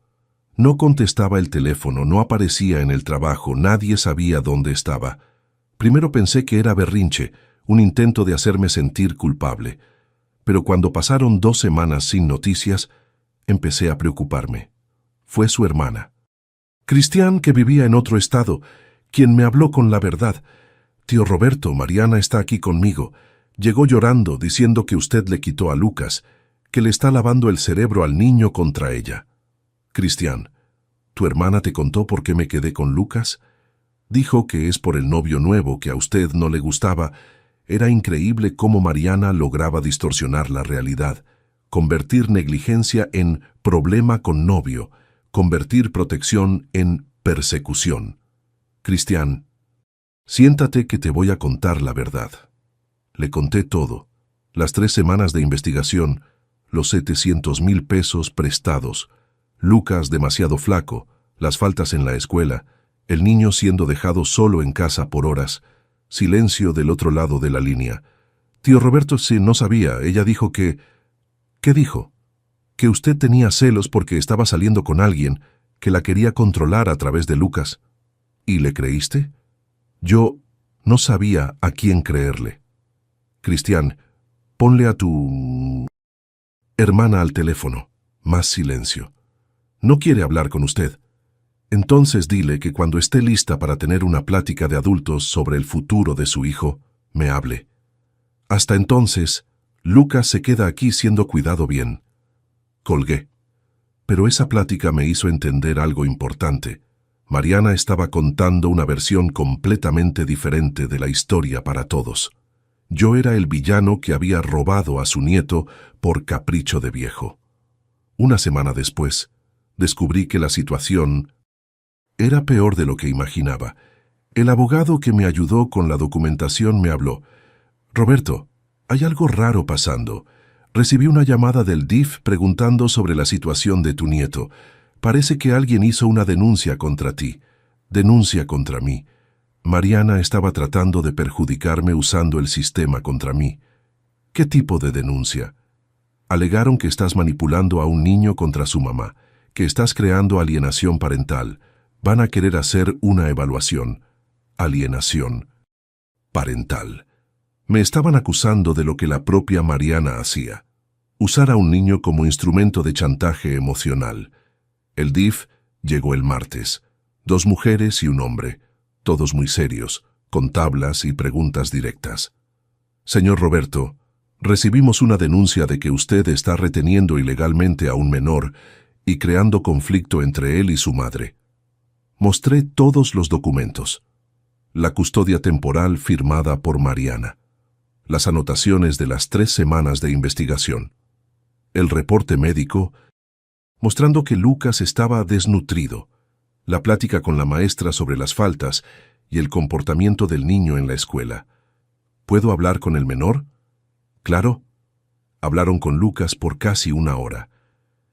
No contestaba el teléfono, no aparecía en el trabajo, nadie sabía dónde estaba. Primero pensé que era berrinche, un intento de hacerme sentir culpable. Pero cuando pasaron 2 semanas sin noticias, empecé a preocuparme. Fue su hermana. Cristian, que vivía en otro estado, quien me habló con la verdad. Tío Roberto, Mariana está aquí conmigo. Llegó llorando, diciendo que usted le quitó a Lucas, que le está lavando el cerebro al niño contra ella. Cristian, ¿tu hermana te contó por qué me quedé con Lucas? Dijo que es por el novio nuevo, que a usted no le gustaba. Era increíble cómo Mariana lograba distorsionar la realidad, convertir negligencia en problema con novio, convertir protección en persecución. Cristian, siéntate que te voy a contar la verdad. Le conté todo, las 3 semanas de investigación, los 700,000 pesos prestados, Lucas demasiado flaco, las faltas en la escuela, el niño siendo dejado solo en casa por horas, silencio del otro lado de la línea. Tío Roberto sí no sabía, ella dijo que... ¿Qué dijo? Que usted tenía celos porque estaba saliendo con alguien que la quería controlar a través de Lucas. ¿Y le creíste? Yo no sabía a quién creerle. Cristian, ponle a tu hermana al teléfono. Más silencio. No quiere hablar con usted. Entonces dile que cuando esté lista para tener una plática de adultos sobre el futuro de su hijo, me hable. Hasta entonces, Lucas se queda aquí siendo cuidado bien. Colgué. Pero esa plática me hizo entender algo importante. Mariana estaba contando una versión completamente diferente de la historia para todos. Yo era el villano que había robado a su nieto por capricho de viejo. Una semana después, descubrí que la situación era peor de lo que imaginaba. El abogado que me ayudó con la documentación me habló. Roberto, hay algo raro pasando. Recibí una llamada del DIF preguntando sobre la situación de tu nieto. Parece que alguien hizo una denuncia contra ti. Denuncia contra mí. Mariana estaba tratando de perjudicarme usando el sistema contra mí. ¿Qué tipo de denuncia? Alegaron que estás manipulando a un niño contra su mamá, que estás creando alienación parental. Van a querer hacer una evaluación. Alienación parental. Me estaban acusando de lo que la propia Mariana hacía. Usar a un niño como instrumento de chantaje emocional. El DIF llegó el martes. 2 mujeres y un hombre, todos muy serios, con tablas y preguntas directas. Señor Roberto, recibimos una denuncia de que usted está reteniendo ilegalmente a un menor y creando conflicto entre él y su madre. Mostré todos los documentos. La custodia temporal firmada por Mariana. Las anotaciones de las 3 semanas de investigación. El reporte médico, mostrando que Lucas estaba desnutrido. La plática con la maestra sobre las faltas y el comportamiento del niño en la escuela. ¿Puedo hablar con el menor? Claro. Hablaron con Lucas por casi 1 hora.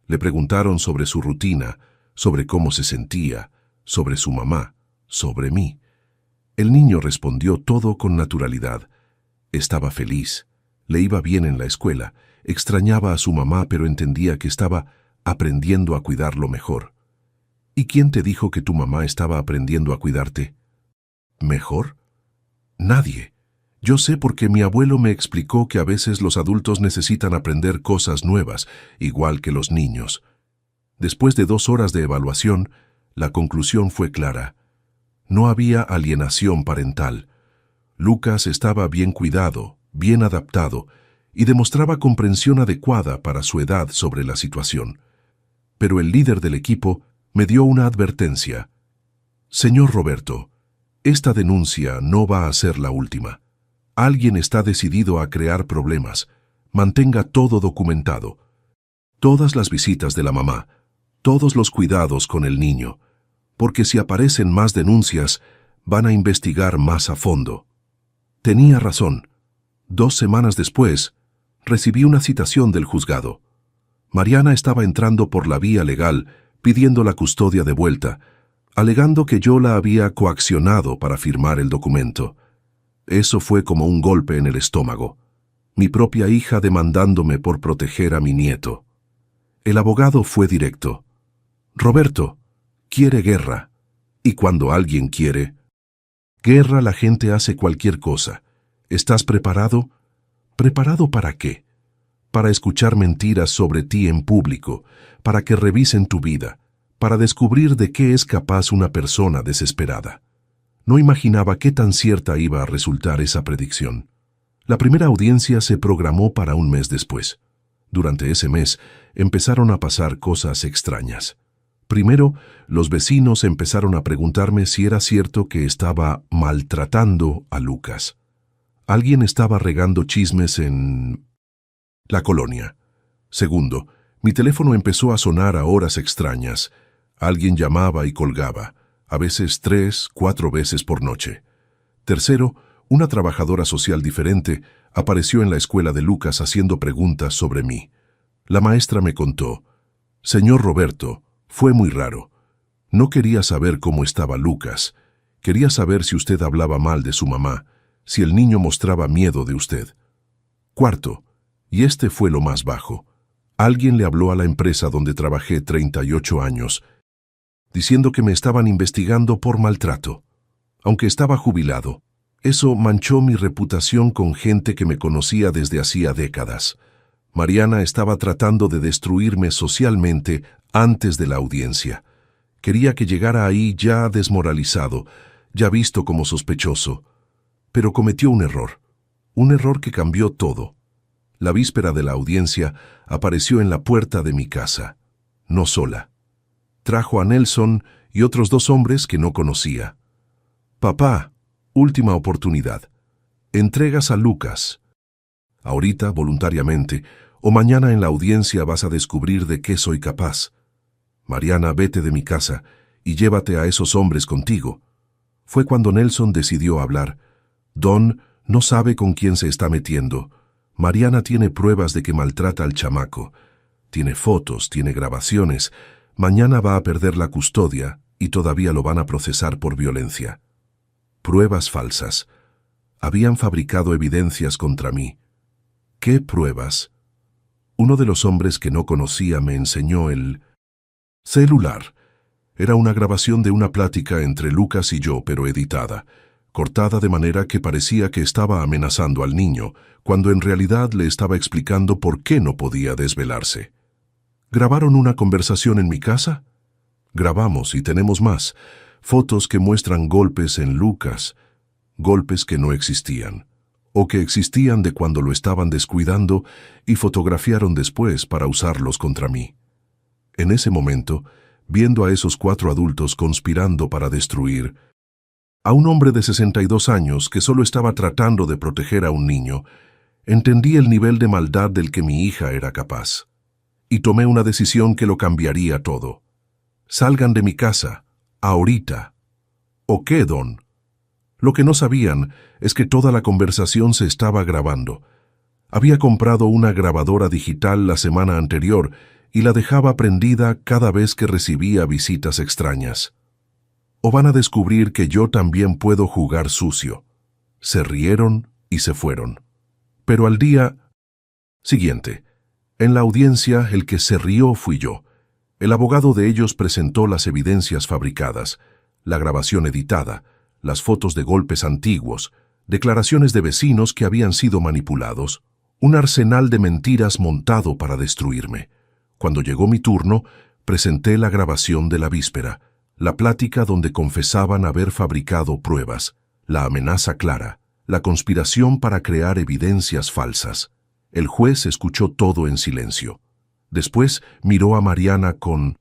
Le preguntaron sobre su rutina, sobre cómo se sentía, sobre su mamá, sobre mí. El niño respondió todo con naturalidad. Estaba feliz, le iba bien en la escuela, extrañaba a su mamá, pero entendía que estaba aprendiendo a cuidarlo mejor. ¿Y quién te dijo que tu mamá estaba aprendiendo a cuidarte mejor? Nadie. Yo sé porque mi abuelo me explicó que a veces los adultos necesitan aprender cosas nuevas, igual que los niños. Después de 2 horas de evaluación, la conclusión fue clara. No había alienación parental. Lucas estaba bien cuidado, bien adaptado, y demostraba comprensión adecuada para su edad sobre la situación. Pero el líder del equipo me dio una advertencia. Señor Roberto, esta denuncia no va a ser la última. Alguien está decidido a crear problemas. Mantenga todo documentado. Todas las visitas de la mamá, todos los cuidados con el niño, porque si aparecen más denuncias, van a investigar más a fondo. Tenía razón. 2 semanas después, recibí una citación del juzgado. Mariana estaba entrando por la vía legal, pidiendo la custodia de vuelta, alegando que yo la había coaccionado para firmar el documento. Eso fue como un golpe en el estómago. Mi propia hija demandándome por proteger a mi nieto. El abogado fue directo. Roberto, quiere guerra. Y cuando alguien quiere guerra, la gente hace cualquier cosa. ¿Estás preparado? ¿Preparado para qué? Para escuchar mentiras sobre ti en público, para que revisen tu vida, para descubrir de qué es capaz una persona desesperada. No imaginaba qué tan cierta iba a resultar esa predicción. La primera audiencia se programó para un mes después. Durante ese mes empezaron a pasar cosas extrañas. Primero, los vecinos empezaron a preguntarme si era cierto que estaba maltratando a Lucas. Alguien estaba regando chismes en la colonia. Segundo, mi teléfono empezó a sonar a horas extrañas. Alguien llamaba y colgaba, a veces 3, 4 veces por noche. Tercero, una trabajadora social diferente apareció en la escuela de Lucas haciendo preguntas sobre mí. La maestra me contó, «Señor Roberto, fue muy raro. No quería saber cómo estaba Lucas. Quería saber si usted hablaba mal de su mamá, si el niño mostraba miedo de usted». Cuarto, y este fue lo más bajo, alguien le habló a la empresa donde trabajé 38 años, diciendo que me estaban investigando por maltrato. Aunque estaba jubilado, eso manchó mi reputación con gente que me conocía desde hacía décadas. Mariana estaba tratando de destruirme socialmente antes de la audiencia. Quería que llegara ahí ya desmoralizado, ya visto como sospechoso. Pero cometió un error que cambió todo. La víspera de la audiencia apareció en la puerta de mi casa, no sola. Trajo a Nelson y otros 2 hombres que no conocía. «Papá, última oportunidad. Entregas a Lucas. Ahorita, voluntariamente, o mañana en la audiencia vas a descubrir de qué soy capaz. Mariana, vete de mi casa y llévate a esos hombres contigo». Fue cuando Nelson decidió hablar. «Don no sabe con quién se está metiendo. Mariana tiene pruebas de que maltrata al chamaco. Tiene fotos, tiene grabaciones. Mañana va a perder la custodia y todavía lo van a procesar por violencia. Pruebas falsas. Habían fabricado evidencias contra mí. ¿Qué pruebas? Uno de los hombres que no conocía me enseñó el celular. Era una grabación de una plática entre Lucas y yo, pero editada, cortada de manera que parecía que estaba amenazando al niño, cuando en realidad le estaba explicando por qué no podía desvelarse. ¿Grabaron una conversación en mi casa? Grabamos y tenemos más, fotos que muestran golpes en Lucas, golpes que no existían, o que existían de cuando lo estaban descuidando y fotografiaron después para usarlos contra mí. En ese momento, viendo a esos 4 adultos conspirando para destruir a un hombre de 62 años que solo estaba tratando de proteger a un niño, entendí el nivel de maldad del que mi hija era capaz. Y tomé una decisión que lo cambiaría todo. Salgan de mi casa, ahorita. ¿O qué, Don? Lo que no sabían es que toda la conversación se estaba grabando. Había comprado una grabadora digital la semana anterior y la dejaba prendida cada vez que recibía visitas extrañas. O van a descubrir que yo también puedo jugar sucio. Se rieron y se fueron. Pero al día siguiente, en la audiencia, el que se rió fui yo. El abogado de ellos presentó las evidencias fabricadas, la grabación editada, las fotos de golpes antiguos, declaraciones de vecinos que habían sido manipulados, un arsenal de mentiras montado para destruirme. Cuando llegó mi turno, presenté la grabación de la víspera, la plática donde confesaban haber fabricado pruebas, la amenaza clara, la conspiración para crear evidencias falsas. El juez escuchó todo en silencio. Después miró a Mariana con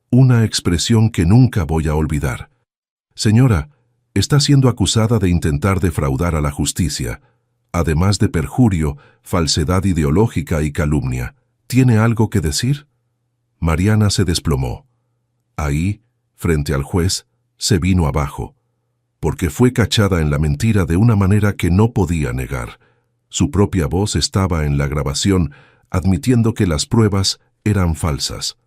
una expresión que nunca voy a olvidar. Señora, está siendo acusada de intentar defraudar a la justicia, además de perjurio, falsedad ideológica y calumnia. ¿Tiene algo que decir? Mariana se desplomó. Ahí, frente al juez, se vino abajo, porque fue cachada en la mentira de una manera que no podía negar. Su propia voz estaba en la grabación, admitiendo que las pruebas eran falsas.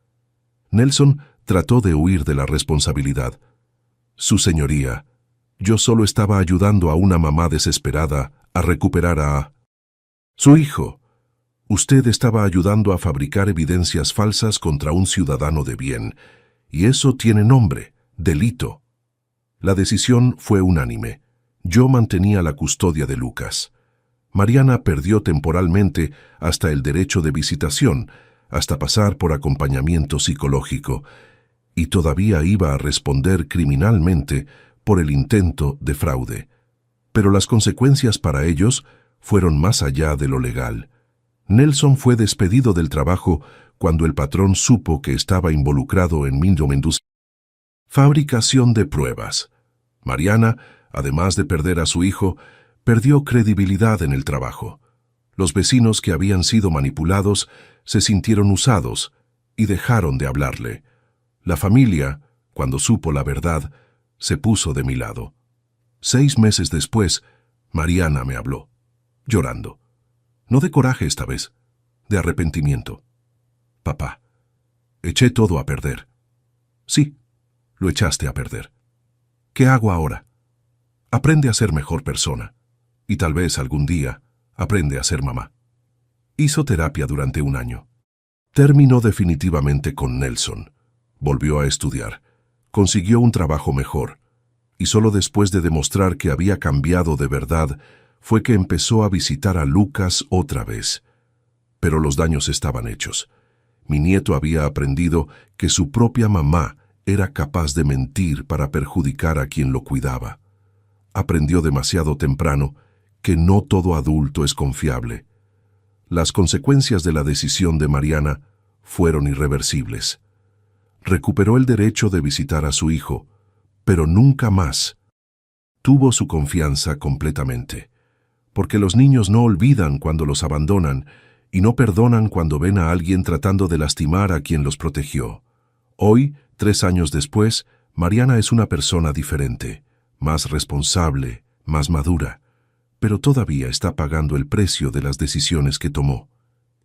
Nelson trató de huir de la responsabilidad. Su señoría, yo solo estaba ayudando a una mamá desesperada a recuperar a su hijo. Usted estaba ayudando a fabricar evidencias falsas contra un ciudadano de bien, y eso tiene nombre, delito. La decisión fue unánime. Yo mantenía la custodia de Lucas. Mariana perdió temporalmente hasta el derecho de visitación, hasta pasar por acompañamiento psicológico, y todavía iba a responder criminalmente por el intento de fraude. Pero las consecuencias para ellos fueron más allá de lo legal. Nelson fue despedido del trabajo cuando el patrón supo que estaba involucrado en fabricación de pruebas. Mariana, además de perder a su hijo, perdió credibilidad en el trabajo. Los vecinos que habían sido manipulados se sintieron usados y dejaron de hablarle. La familia, cuando supo la verdad, se puso de mi lado. 6 meses después, Mariana me habló, llorando. No de coraje esta vez, de arrepentimiento. Papá, eché todo a perder. Sí, lo echaste a perder. ¿Qué hago ahora? Aprende a ser mejor persona. Y tal vez algún día aprende a ser mamá. Hizo terapia durante 1 año. Terminó definitivamente con Nelson. Volvió a estudiar. Consiguió un trabajo mejor. Y solo después de demostrar que había cambiado de verdad, fue que empezó a visitar a Lucas otra vez. Pero los daños estaban hechos. Mi nieto había aprendido que su propia mamá era capaz de mentir para perjudicar a quien lo cuidaba. Aprendió demasiado temprano que no todo adulto es confiable. Las consecuencias de la decisión de Mariana fueron irreversibles. Recuperó el derecho de visitar a su hijo, pero nunca más tuvo su confianza completamente. Porque los niños no olvidan cuando los abandonan y no perdonan cuando ven a alguien tratando de lastimar a quien los protegió. Hoy, 3 años después, Mariana es una persona diferente, más responsable, más madura. pero todavía está pagando el precio de las decisiones que tomó.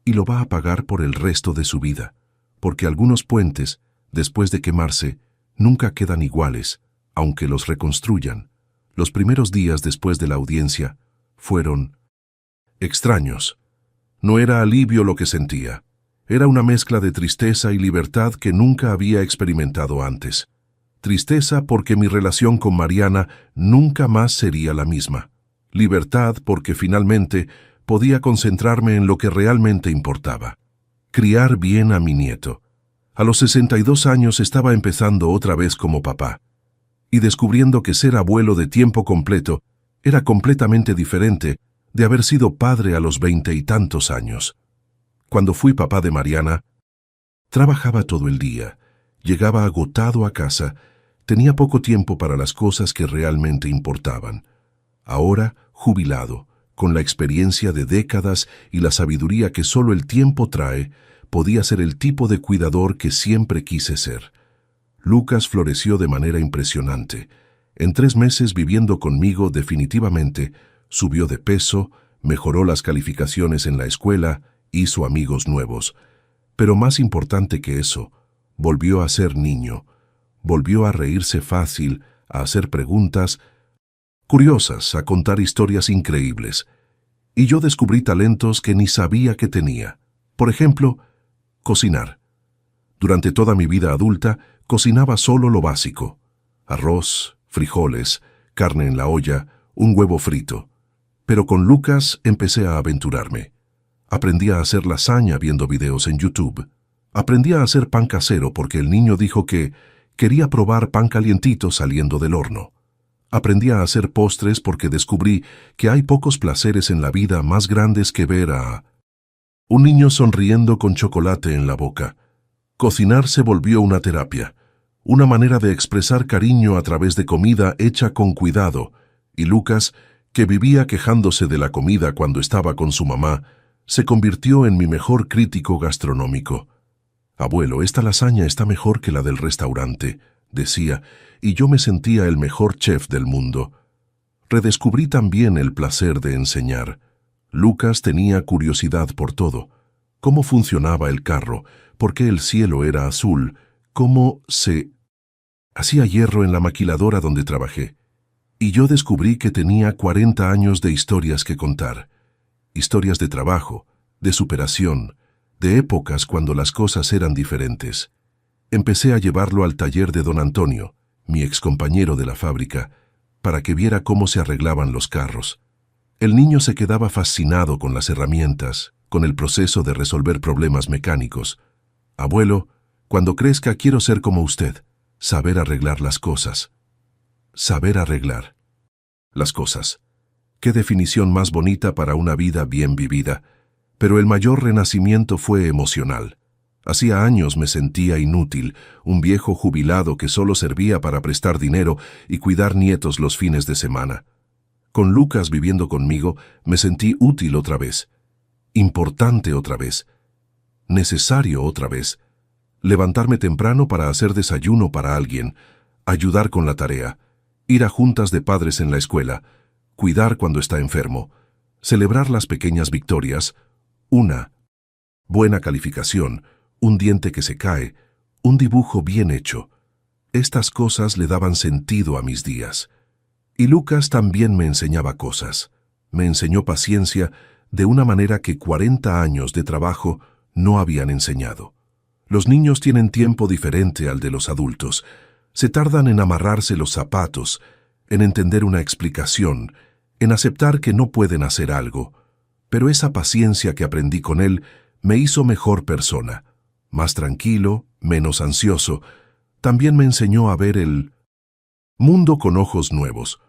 Y lo va a pagar por el resto de su vida, porque algunos puentes, después de quemarse, nunca quedan iguales, aunque los reconstruyan. Los primeros días después de la audiencia fueron extraños. No era alivio lo que sentía. Era una mezcla de tristeza y libertad que nunca había experimentado antes. Tristeza porque mi relación con Mariana nunca más sería la misma. Libertad porque finalmente podía concentrarme en lo que realmente importaba. Criar bien a mi nieto. A los 62 años estaba empezando otra vez como papá, y descubriendo que ser abuelo de tiempo completo era completamente diferente de haber sido padre a los 20 y tantos años. Cuando fui papá de Mariana, trabajaba todo el día, llegaba agotado a casa, tenía poco tiempo para las cosas que realmente importaban. Ahora, jubilado, con la experiencia de décadas y la sabiduría que solo el tiempo trae, podía ser el tipo de cuidador que siempre quise ser. Lucas floreció de manera impresionante. En 3 meses viviendo conmigo definitivamente, subió de peso, mejoró las calificaciones en la escuela, hizo amigos nuevos. Pero más importante que eso, volvió a ser niño. Volvió a reírse fácil, a hacer preguntas curiosas, a contar historias increíbles. Y yo descubrí talentos que ni sabía que tenía. Por ejemplo, cocinar. Durante toda mi vida adulta, cocinaba solo lo básico: arroz, frijoles, carne en la olla, un huevo frito. Pero con Lucas empecé a aventurarme. Aprendí a hacer lasaña viendo videos en YouTube. Aprendí a hacer pan casero porque el niño dijo que quería probar pan calientito saliendo del horno. Aprendí a hacer postres porque descubrí que hay pocos placeres en la vida más grandes que ver a un niño sonriendo con chocolate en la boca. Cocinar se volvió una terapia, una manera de expresar cariño a través de comida hecha con cuidado, y Lucas, que vivía quejándose de la comida cuando estaba con su mamá, se convirtió en mi mejor crítico gastronómico. «Abuelo, esta lasaña está mejor que la del restaurante», decía, y yo me sentía el mejor chef del mundo. Redescubrí también el placer de enseñar. Lucas tenía curiosidad por todo. Cómo funcionaba el carro, por qué el cielo era azul, cómo se hacía hierro en la maquiladora donde trabajé. Y yo descubrí que tenía 40 años de historias que contar. Historias de trabajo, de superación, de épocas cuando las cosas eran diferentes. Empecé a llevarlo al taller de don Antonio, mi excompañero de la fábrica, para que viera cómo se arreglaban los carros. El niño se quedaba fascinado con las herramientas, con el proceso de resolver problemas mecánicos. «Abuelo, cuando crezca quiero ser como usted, saber arreglar las cosas». Saber arreglar las cosas. Qué definición más bonita para una vida bien vivida. Pero el mayor renacimiento fue emocional. Hacía años me sentía inútil, un viejo jubilado que solo servía para prestar dinero y cuidar nietos los fines de semana. Con Lucas viviendo conmigo, me sentí útil otra vez, importante otra vez, necesario otra vez. Levantarme temprano para hacer desayuno para alguien, ayudar con la tarea, ir a juntas de padres en la escuela, cuidar cuando está enfermo, celebrar las pequeñas victorias, una buena calificación, un diente que se cae, un dibujo bien hecho. Estas cosas le daban sentido a mis días. Y Lucas también me enseñaba cosas. Me enseñó paciencia de una manera que 40 años de trabajo no habían enseñado. Los niños tienen tiempo diferente al de los adultos. Se tardan en amarrarse los zapatos, en entender una explicación, en aceptar que no pueden hacer algo. Pero esa paciencia que aprendí con él me hizo mejor persona, más tranquilo, menos ansioso. También me enseñó a ver el mundo con ojos nuevos.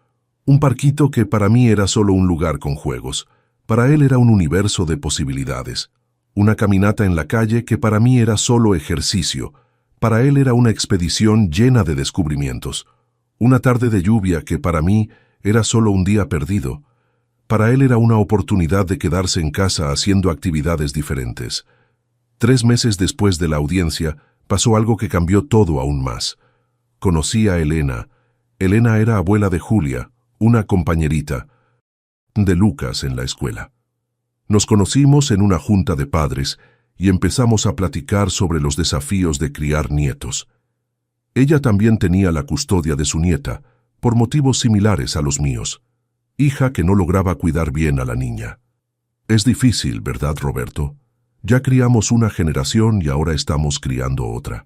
Un parquito que para mí era solo un lugar con juegos. Para él era un universo de posibilidades. Una caminata en la calle que para mí era solo ejercicio. Para él era una expedición llena de descubrimientos. Una tarde de lluvia que para mí era solo un día perdido. Para él era una oportunidad de quedarse en casa haciendo actividades diferentes. 3 meses después de la audiencia, pasó algo que cambió todo aún más. Conocí a Elena. Elena era abuela de Julia, una compañerita. de Lucas en la escuela. Nos conocimos en una junta de padres y empezamos a platicar sobre los desafíos de criar nietos. Ella también tenía la custodia de su nieta, por motivos similares a los míos, hija que no lograba cuidar bien a la niña. Es difícil, ¿verdad, Roberto? Ya criamos una generación y ahora estamos criando otra.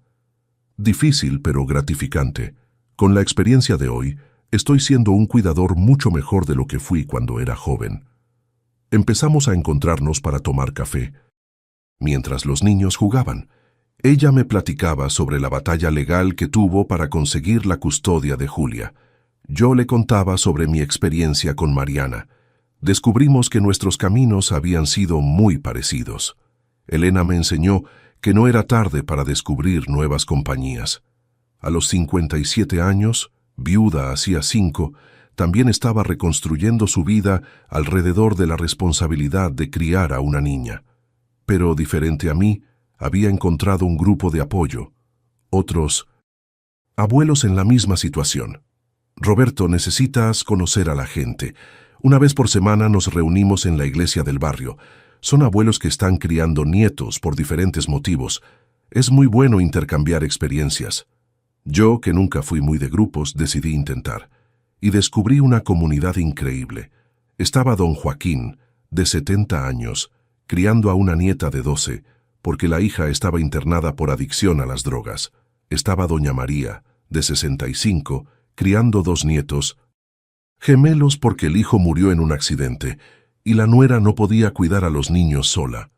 Difícil, pero gratificante. Con la experiencia de hoy, estoy siendo un cuidador mucho mejor de lo que fui cuando era joven. Empezamos a encontrarnos para tomar café. Mientras los niños jugaban, ella me platicaba sobre la batalla legal que tuvo para conseguir la custodia de Julia. Yo le contaba sobre mi experiencia con Mariana. Descubrimos que nuestros caminos habían sido muy parecidos. Elena me enseñó que no era tarde para descubrir nuevas compañías. A los 57 años, viuda hacía 5, también estaba reconstruyendo su vida alrededor de la responsabilidad de criar a una niña. Pero, diferente a mí, había encontrado un grupo de apoyo. Otros abuelos en la misma situación. Roberto, necesitas conocer a la gente. Una vez por semana nos reunimos en la iglesia del barrio. Son abuelos que están criando nietos por diferentes motivos. Es muy bueno intercambiar experiencias. Yo, que nunca fui muy de grupos, decidí intentar. Y descubrí una comunidad increíble. Estaba don Joaquín, de 70 años, criando a una nieta de 12, porque la hija estaba internada por adicción a las drogas. Estaba doña María, de 65, criando 2 nietos, gemelos porque el hijo murió en un accidente, y la nuera no podía cuidar a los niños sola.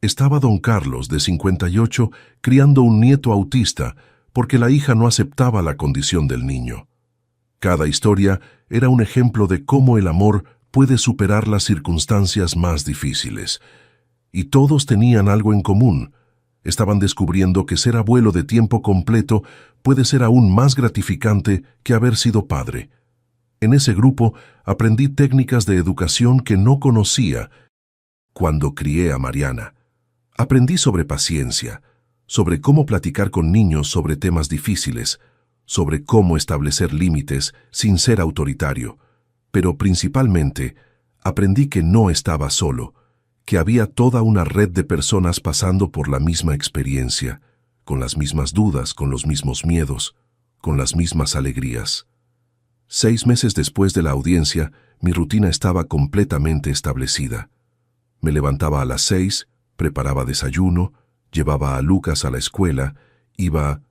Estaba don Carlos, de 58, criando un nieto autista, porque la hija no aceptaba la condición del niño. Cada historia era un ejemplo de cómo el amor puede superar las circunstancias más difíciles. Y todos tenían algo en común. Estaban descubriendo que ser abuelo de tiempo completo puede ser aún más gratificante que haber sido padre. En ese grupo aprendí técnicas de educación que no conocía cuando crié a Mariana. Aprendí sobre paciencia, sobre cómo platicar con niños sobre temas difíciles, sobre cómo establecer límites sin ser autoritario, pero principalmente aprendí que no estaba solo, que había toda una red de personas pasando por la misma experiencia, con las mismas dudas, con los mismos miedos, con las mismas alegrías. 6 meses después de la audiencia, mi rutina estaba completamente establecida. Me levantaba a las 6, preparaba desayuno, llevaba a Lucas a la escuela, iba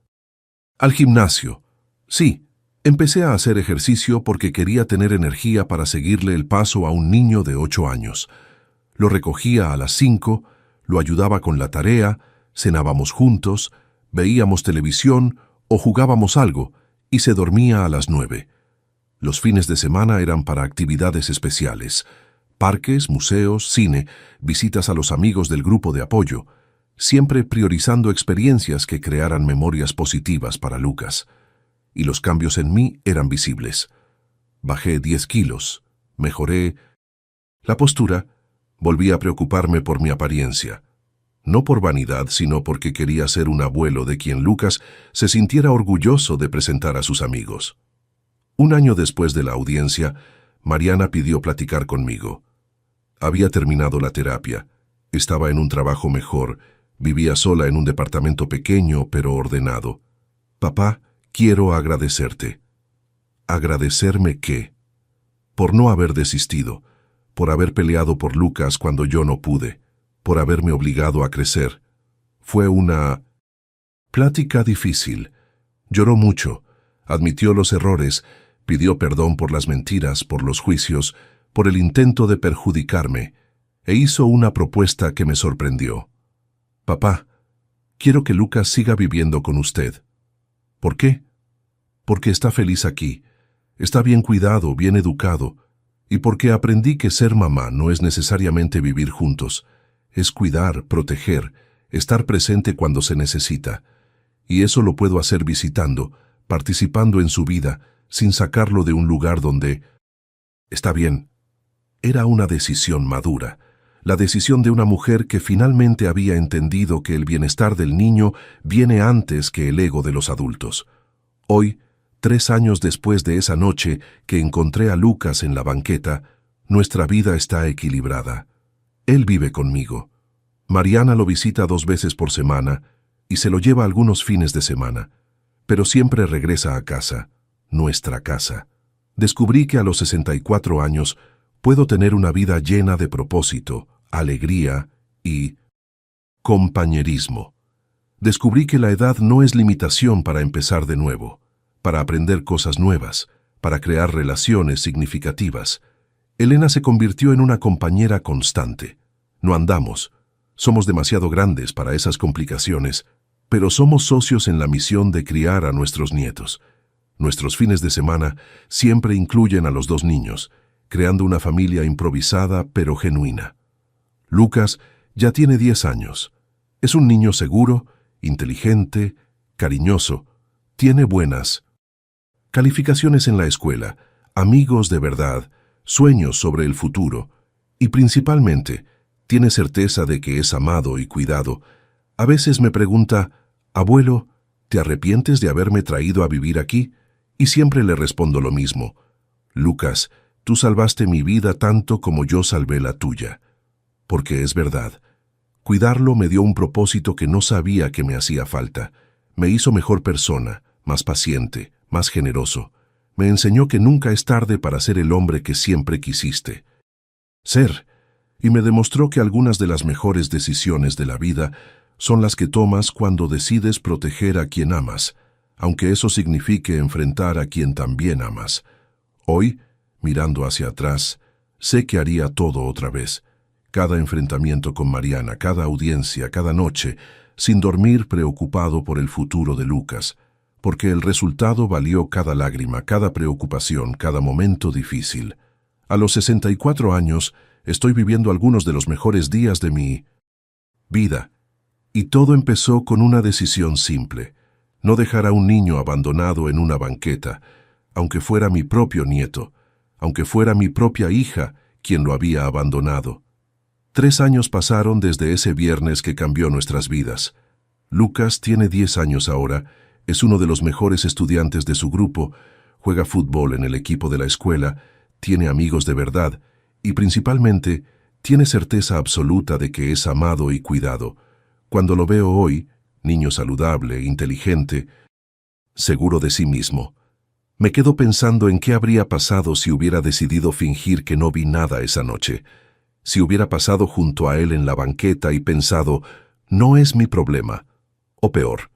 al gimnasio. Sí, empecé a hacer ejercicio porque quería tener energía para seguirle el paso a un niño de 8 años. Lo recogía a las 5, lo ayudaba con la tarea, cenábamos juntos, veíamos televisión o jugábamos algo y se dormía a las 9. Los fines de semana eran para actividades especiales, parques, museos, cine, visitas a los amigos del grupo de apoyo, siempre priorizando experiencias que crearan memorias positivas para Lucas. Y los cambios en mí eran visibles. Bajé 10 kilos, mejoré la postura, volví a preocuparme por mi apariencia. No por vanidad, sino porque quería ser un abuelo de quien Lucas se sintiera orgulloso de presentar a sus amigos. Un año después de la audiencia, Mariana pidió platicar conmigo. Había terminado la terapia, estaba en un trabajo mejor, vivía sola en un departamento pequeño pero ordenado. Papá, quiero agradecerte. ¿Agradecerme qué? Por no haber desistido, por haber peleado por Lucas cuando yo no pude, por haberme obligado a crecer. Fue una plática difícil. Lloró mucho, admitió los errores, pidió perdón por las mentiras, por los juicios, por el intento de perjudicarme, e hizo una propuesta que me sorprendió. Papá, quiero que Lucas siga viviendo con usted. ¿Por qué? Porque está feliz aquí, está bien cuidado, bien educado, y porque aprendí que ser mamá no es necesariamente vivir juntos, es cuidar, proteger, estar presente cuando se necesita, y eso lo puedo hacer visitando, participando en su vida, sin sacarlo de un lugar donde... Está bien. Era una decisión madura, la decisión de una mujer que finalmente había entendido que el bienestar del niño viene antes que el ego de los adultos. Hoy, 3 años después de esa noche que encontré a Lucas en la banqueta, Nuestra vida está equilibrada. Él vive conmigo. Mariana lo visita 2 veces por semana y se lo lleva algunos fines de semana, pero siempre regresa a casa, nuestra casa. Descubrí que a los 64 años puedo tener una vida llena de propósito, alegría y compañerismo. Descubrí que la edad no es limitación para empezar de nuevo, para aprender cosas nuevas, para crear relaciones significativas. Elena se convirtió en una compañera constante. No andamos, somos demasiado grandes para esas complicaciones, pero somos socios en la misión de criar a nuestros nietos. Nuestros fines de semana siempre incluyen a los 2 niños, creando una familia improvisada pero genuina. Lucas ya tiene 10 años. Es un niño seguro, inteligente, cariñoso, tiene buenas calificaciones en la escuela, amigos de verdad, sueños sobre el futuro y principalmente tiene certeza de que es amado y cuidado. A veces me pregunta, «Abuelo, ¿te arrepientes de haberme traído a vivir aquí?» Y siempre le respondo lo mismo, «Lucas, tú salvaste mi vida tanto como yo salvé la tuya». Porque es verdad. Cuidarlo me dio un propósito que no sabía que me hacía falta. Me hizo mejor persona, más paciente, más generoso. Me enseñó que nunca es tarde para ser el hombre que siempre quisiste ser, y me demostró que algunas de las mejores decisiones de la vida son las que tomas cuando decides proteger a quien amas, aunque eso signifique enfrentar a quien también amas. Hoy, mirando hacia atrás, sé que haría todo otra vez. Cada enfrentamiento con Mariana, cada audiencia, cada noche, sin dormir preocupado por el futuro de Lucas, porque el resultado valió cada lágrima, cada preocupación, cada momento difícil. A los 64 años, estoy viviendo algunos de los mejores días de mi vida. Y todo empezó con una decisión simple: no dejar a un niño abandonado en una banqueta, aunque fuera mi propio nieto, aunque fuera mi propia hija quien lo había abandonado. 3 años pasaron desde ese viernes que cambió nuestras vidas. Lucas tiene 10 años ahora, es uno de los mejores estudiantes de su grupo, juega fútbol en el equipo de la escuela, tiene amigos de verdad y principalmente tiene certeza absoluta de que es amado y cuidado. Cuando lo veo hoy, niño saludable, inteligente, seguro de sí mismo, me quedo pensando en qué habría pasado si hubiera decidido fingir que no vi nada esa noche. Si hubiera pasado junto a él en la banqueta y pensado, no es mi problema. O peor,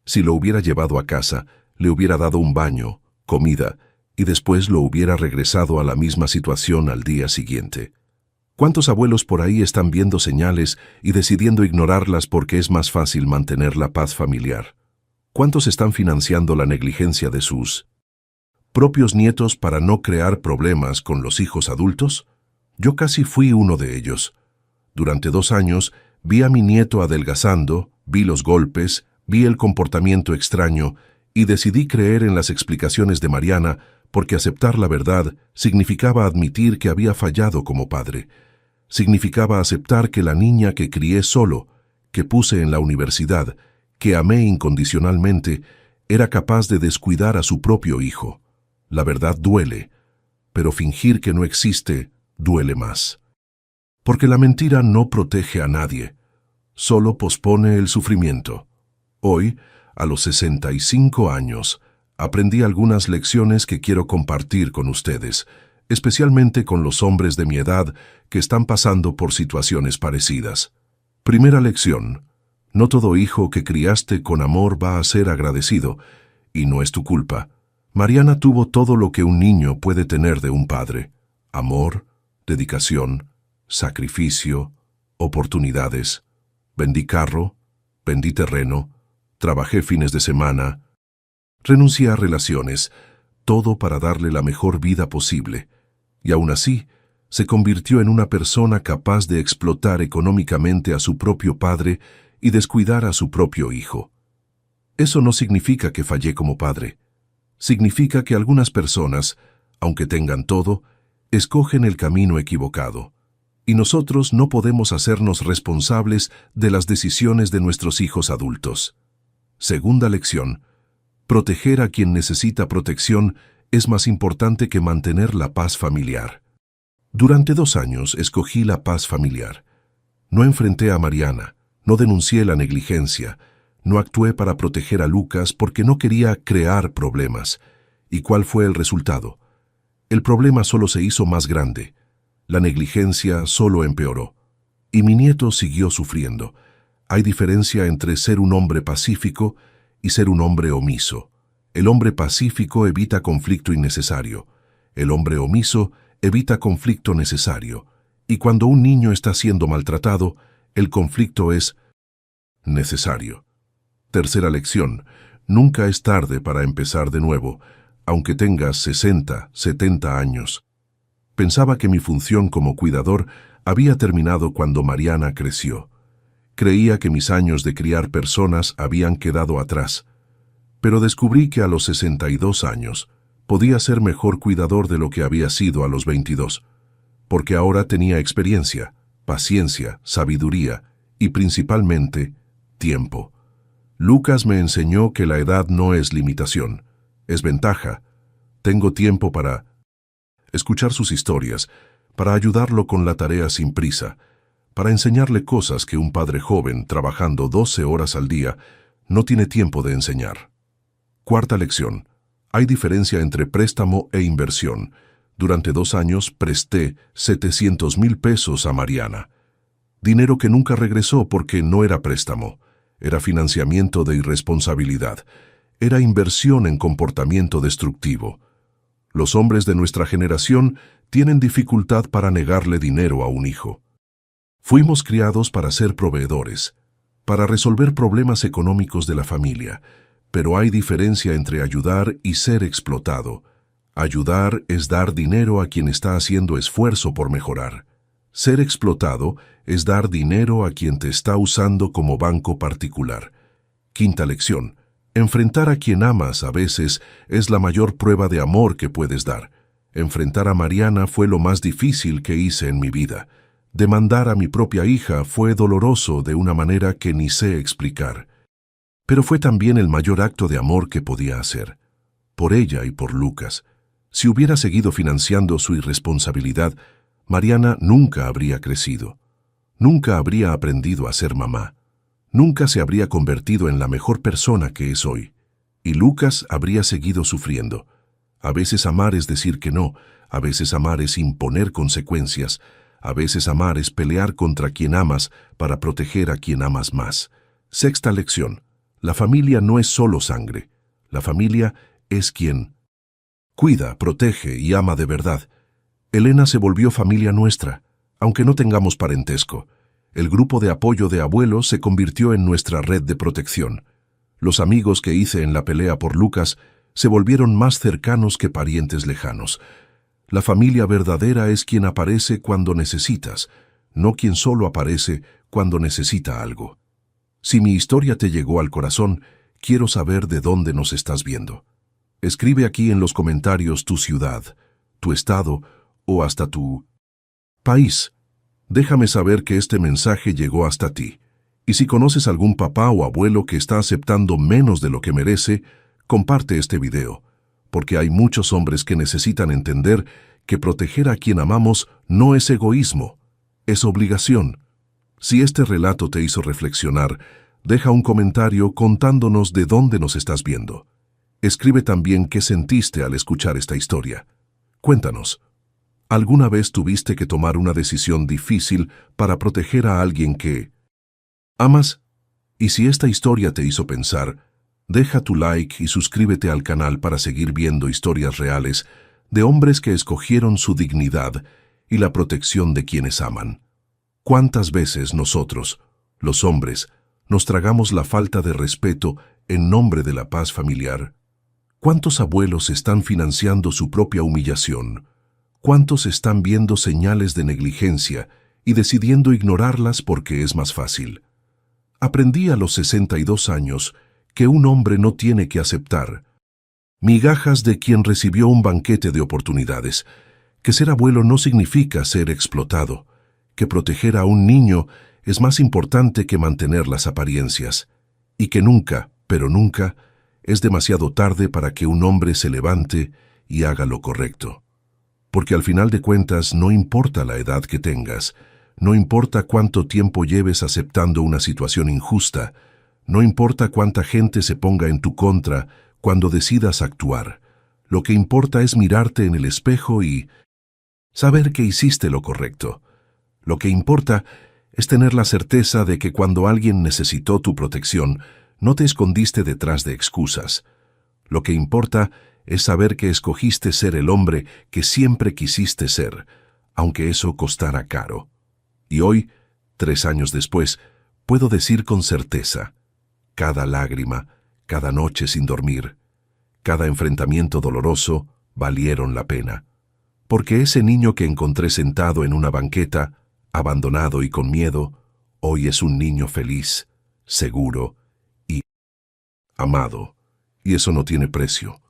si lo hubiera llevado a casa, le hubiera dado un baño, comida, y después lo hubiera regresado a la misma situación al día siguiente. ¿Cuántos abuelos por ahí están viendo señales y decidiendo ignorarlas porque es más fácil mantener la paz familiar? ¿Cuántos están financiando la negligencia de sus propios nietos para no crear problemas con los hijos adultos? Yo casi fui uno de ellos. Durante 2 años vi a mi nieto adelgazando, vi los golpes, vi el comportamiento extraño y decidí creer en las explicaciones de Mariana porque aceptar la verdad significaba admitir que había fallado como padre. Significaba aceptar que la niña que crié solo, que puse en la universidad, que amé incondicionalmente, era capaz de descuidar a su propio hijo. La verdad duele, pero fingir que no existe duele más. Porque la mentira no protege a nadie, solo pospone el sufrimiento. Hoy, a los 65 años, aprendí algunas lecciones que quiero compartir con ustedes, especialmente con los hombres de mi edad que están pasando por situaciones parecidas. Primera lección: no todo hijo que criaste con amor va a ser agradecido, y no es tu culpa. Mariana tuvo todo lo que un niño puede tener de un padre: amor, dedicación, sacrificio, oportunidades. Vendí carro, vendí terreno, trabajé fines de semana, renuncié a relaciones, todo para darle la mejor vida posible. Y aún así, se convirtió en una persona capaz de explotar económicamente a su propio padre y descuidar a su propio hijo. Eso no significa que fallé como padre. Significa que algunas personas, aunque tengan todo, escogen el camino equivocado. Y nosotros no podemos hacernos responsables de las decisiones de nuestros hijos adultos. Segunda lección: proteger a quien necesita protección es más importante que mantener la paz familiar. Durante 2 años escogí la paz familiar. No enfrenté a Mariana, no denuncié la negligencia, no actué para proteger a Lucas porque no quería crear problemas. ¿Y cuál fue el resultado? El problema solo se hizo más grande. La negligencia solo empeoró. Y mi nieto siguió sufriendo. Hay diferencia entre ser un hombre pacífico y ser un hombre omiso. El hombre pacífico evita conflicto innecesario. El hombre omiso evita conflicto necesario. Y cuando un niño está siendo maltratado, el conflicto es necesario. Tercera lección. Nunca es tarde para empezar de nuevo, aunque tengas 60, 70 años. Pensaba que mi función como cuidador había terminado cuando Mariana creció. Creía que mis años de criar personas habían quedado atrás. Pero descubrí que a los 62 años podía ser mejor cuidador de lo que había sido a los 22, porque ahora tenía experiencia, paciencia, sabiduría y principalmente tiempo. Lucas me enseñó que la edad no es limitación, es ventaja. Tengo tiempo para escuchar sus historias, para ayudarlo con la tarea sin prisa, para enseñarle cosas que un padre joven, trabajando 12 horas al día, no tiene tiempo de enseñar. Cuarta lección. Hay diferencia entre préstamo e inversión. Durante 2 años presté 700,000 pesos a Mariana. Dinero que nunca regresó porque no era préstamo. Era financiamiento de irresponsabilidad. Era inversión en comportamiento destructivo. Los hombres de nuestra generación tienen dificultad para negarle dinero a un hijo. Fuimos criados para ser proveedores, para resolver problemas económicos de la familia, pero hay diferencia entre ayudar y ser explotado. Ayudar es dar dinero a quien está haciendo esfuerzo por mejorar. Ser explotado es dar dinero a quien te está usando como banco particular. Quinta lección. Enfrentar a quien amas a veces es la mayor prueba de amor que puedes dar. Enfrentar a Mariana fue lo más difícil que hice en mi vida. Demandar a mi propia hija fue doloroso de una manera que ni sé explicar. Pero fue también el mayor acto de amor que podía hacer. Por ella y por Lucas. Si hubiera seguido financiando su irresponsabilidad, Mariana nunca habría crecido. Nunca habría aprendido a ser mamá. Nunca se habría convertido en la mejor persona que es hoy. Y Lucas habría seguido sufriendo. A veces amar es decir que no, a veces amar es imponer consecuencias, a veces amar es pelear contra quien amas para proteger a quien amas más. Sexta lección. La familia no es solo sangre. La familia es quien cuida, protege y ama de verdad. Elena se volvió familia nuestra, aunque no tengamos parentesco. El grupo de apoyo de abuelos se convirtió en nuestra red de protección. Los amigos que hice en la pelea por Lucas se volvieron más cercanos que parientes lejanos. La familia verdadera es quien aparece cuando necesitas, no quien solo aparece cuando necesita algo. Si mi historia te llegó al corazón, quiero saber de dónde nos estás viendo. Escribe aquí en los comentarios tu ciudad, tu estado o hasta tu país. Déjame saber que este mensaje llegó hasta ti. Y si conoces algún papá o abuelo que está aceptando menos de lo que merece, comparte este video, porque hay muchos hombres que necesitan entender que proteger a quien amamos no es egoísmo, es obligación. Si este relato te hizo reflexionar, deja un comentario contándonos de dónde nos estás viendo. Escribe también qué sentiste al escuchar esta historia. Cuéntanos. ¿Alguna vez tuviste que tomar una decisión difícil para proteger a alguien que amas? Y si esta historia te hizo pensar, deja tu like y suscríbete al canal para seguir viendo historias reales de hombres que escogieron su dignidad y la protección de quienes aman. ¿Cuántas veces nosotros, los hombres, nos tragamos la falta de respeto en nombre de la paz familiar? ¿Cuántos abuelos están financiando su propia humillación? ¿Cuántos están viendo señales de negligencia y decidiendo ignorarlas porque es más fácil? Aprendí a los 62 años que un hombre no tiene que aceptar migajas de quien recibió un banquete de oportunidades, que ser abuelo no significa ser explotado, que proteger a un niño es más importante que mantener las apariencias, y que nunca, pero nunca, es demasiado tarde para que un hombre se levante y haga lo correcto. Porque al final de cuentas no importa la edad que tengas, no importa cuánto tiempo lleves aceptando una situación injusta, no importa cuánta gente se ponga en tu contra cuando decidas actuar. Lo que importa es mirarte en el espejo y saber que hiciste lo correcto. Lo que importa es tener la certeza de que cuando alguien necesitó tu protección, no te escondiste detrás de excusas. Lo que importa es saber que escogiste ser el hombre que siempre quisiste ser, aunque eso costara caro. Y hoy, 3 años después, puedo decir con certeza, cada lágrima, cada noche sin dormir, cada enfrentamiento doloroso valieron la pena. Porque ese niño que encontré sentado en una banqueta, abandonado y con miedo, hoy es un niño feliz, seguro y amado. Y eso no tiene precio.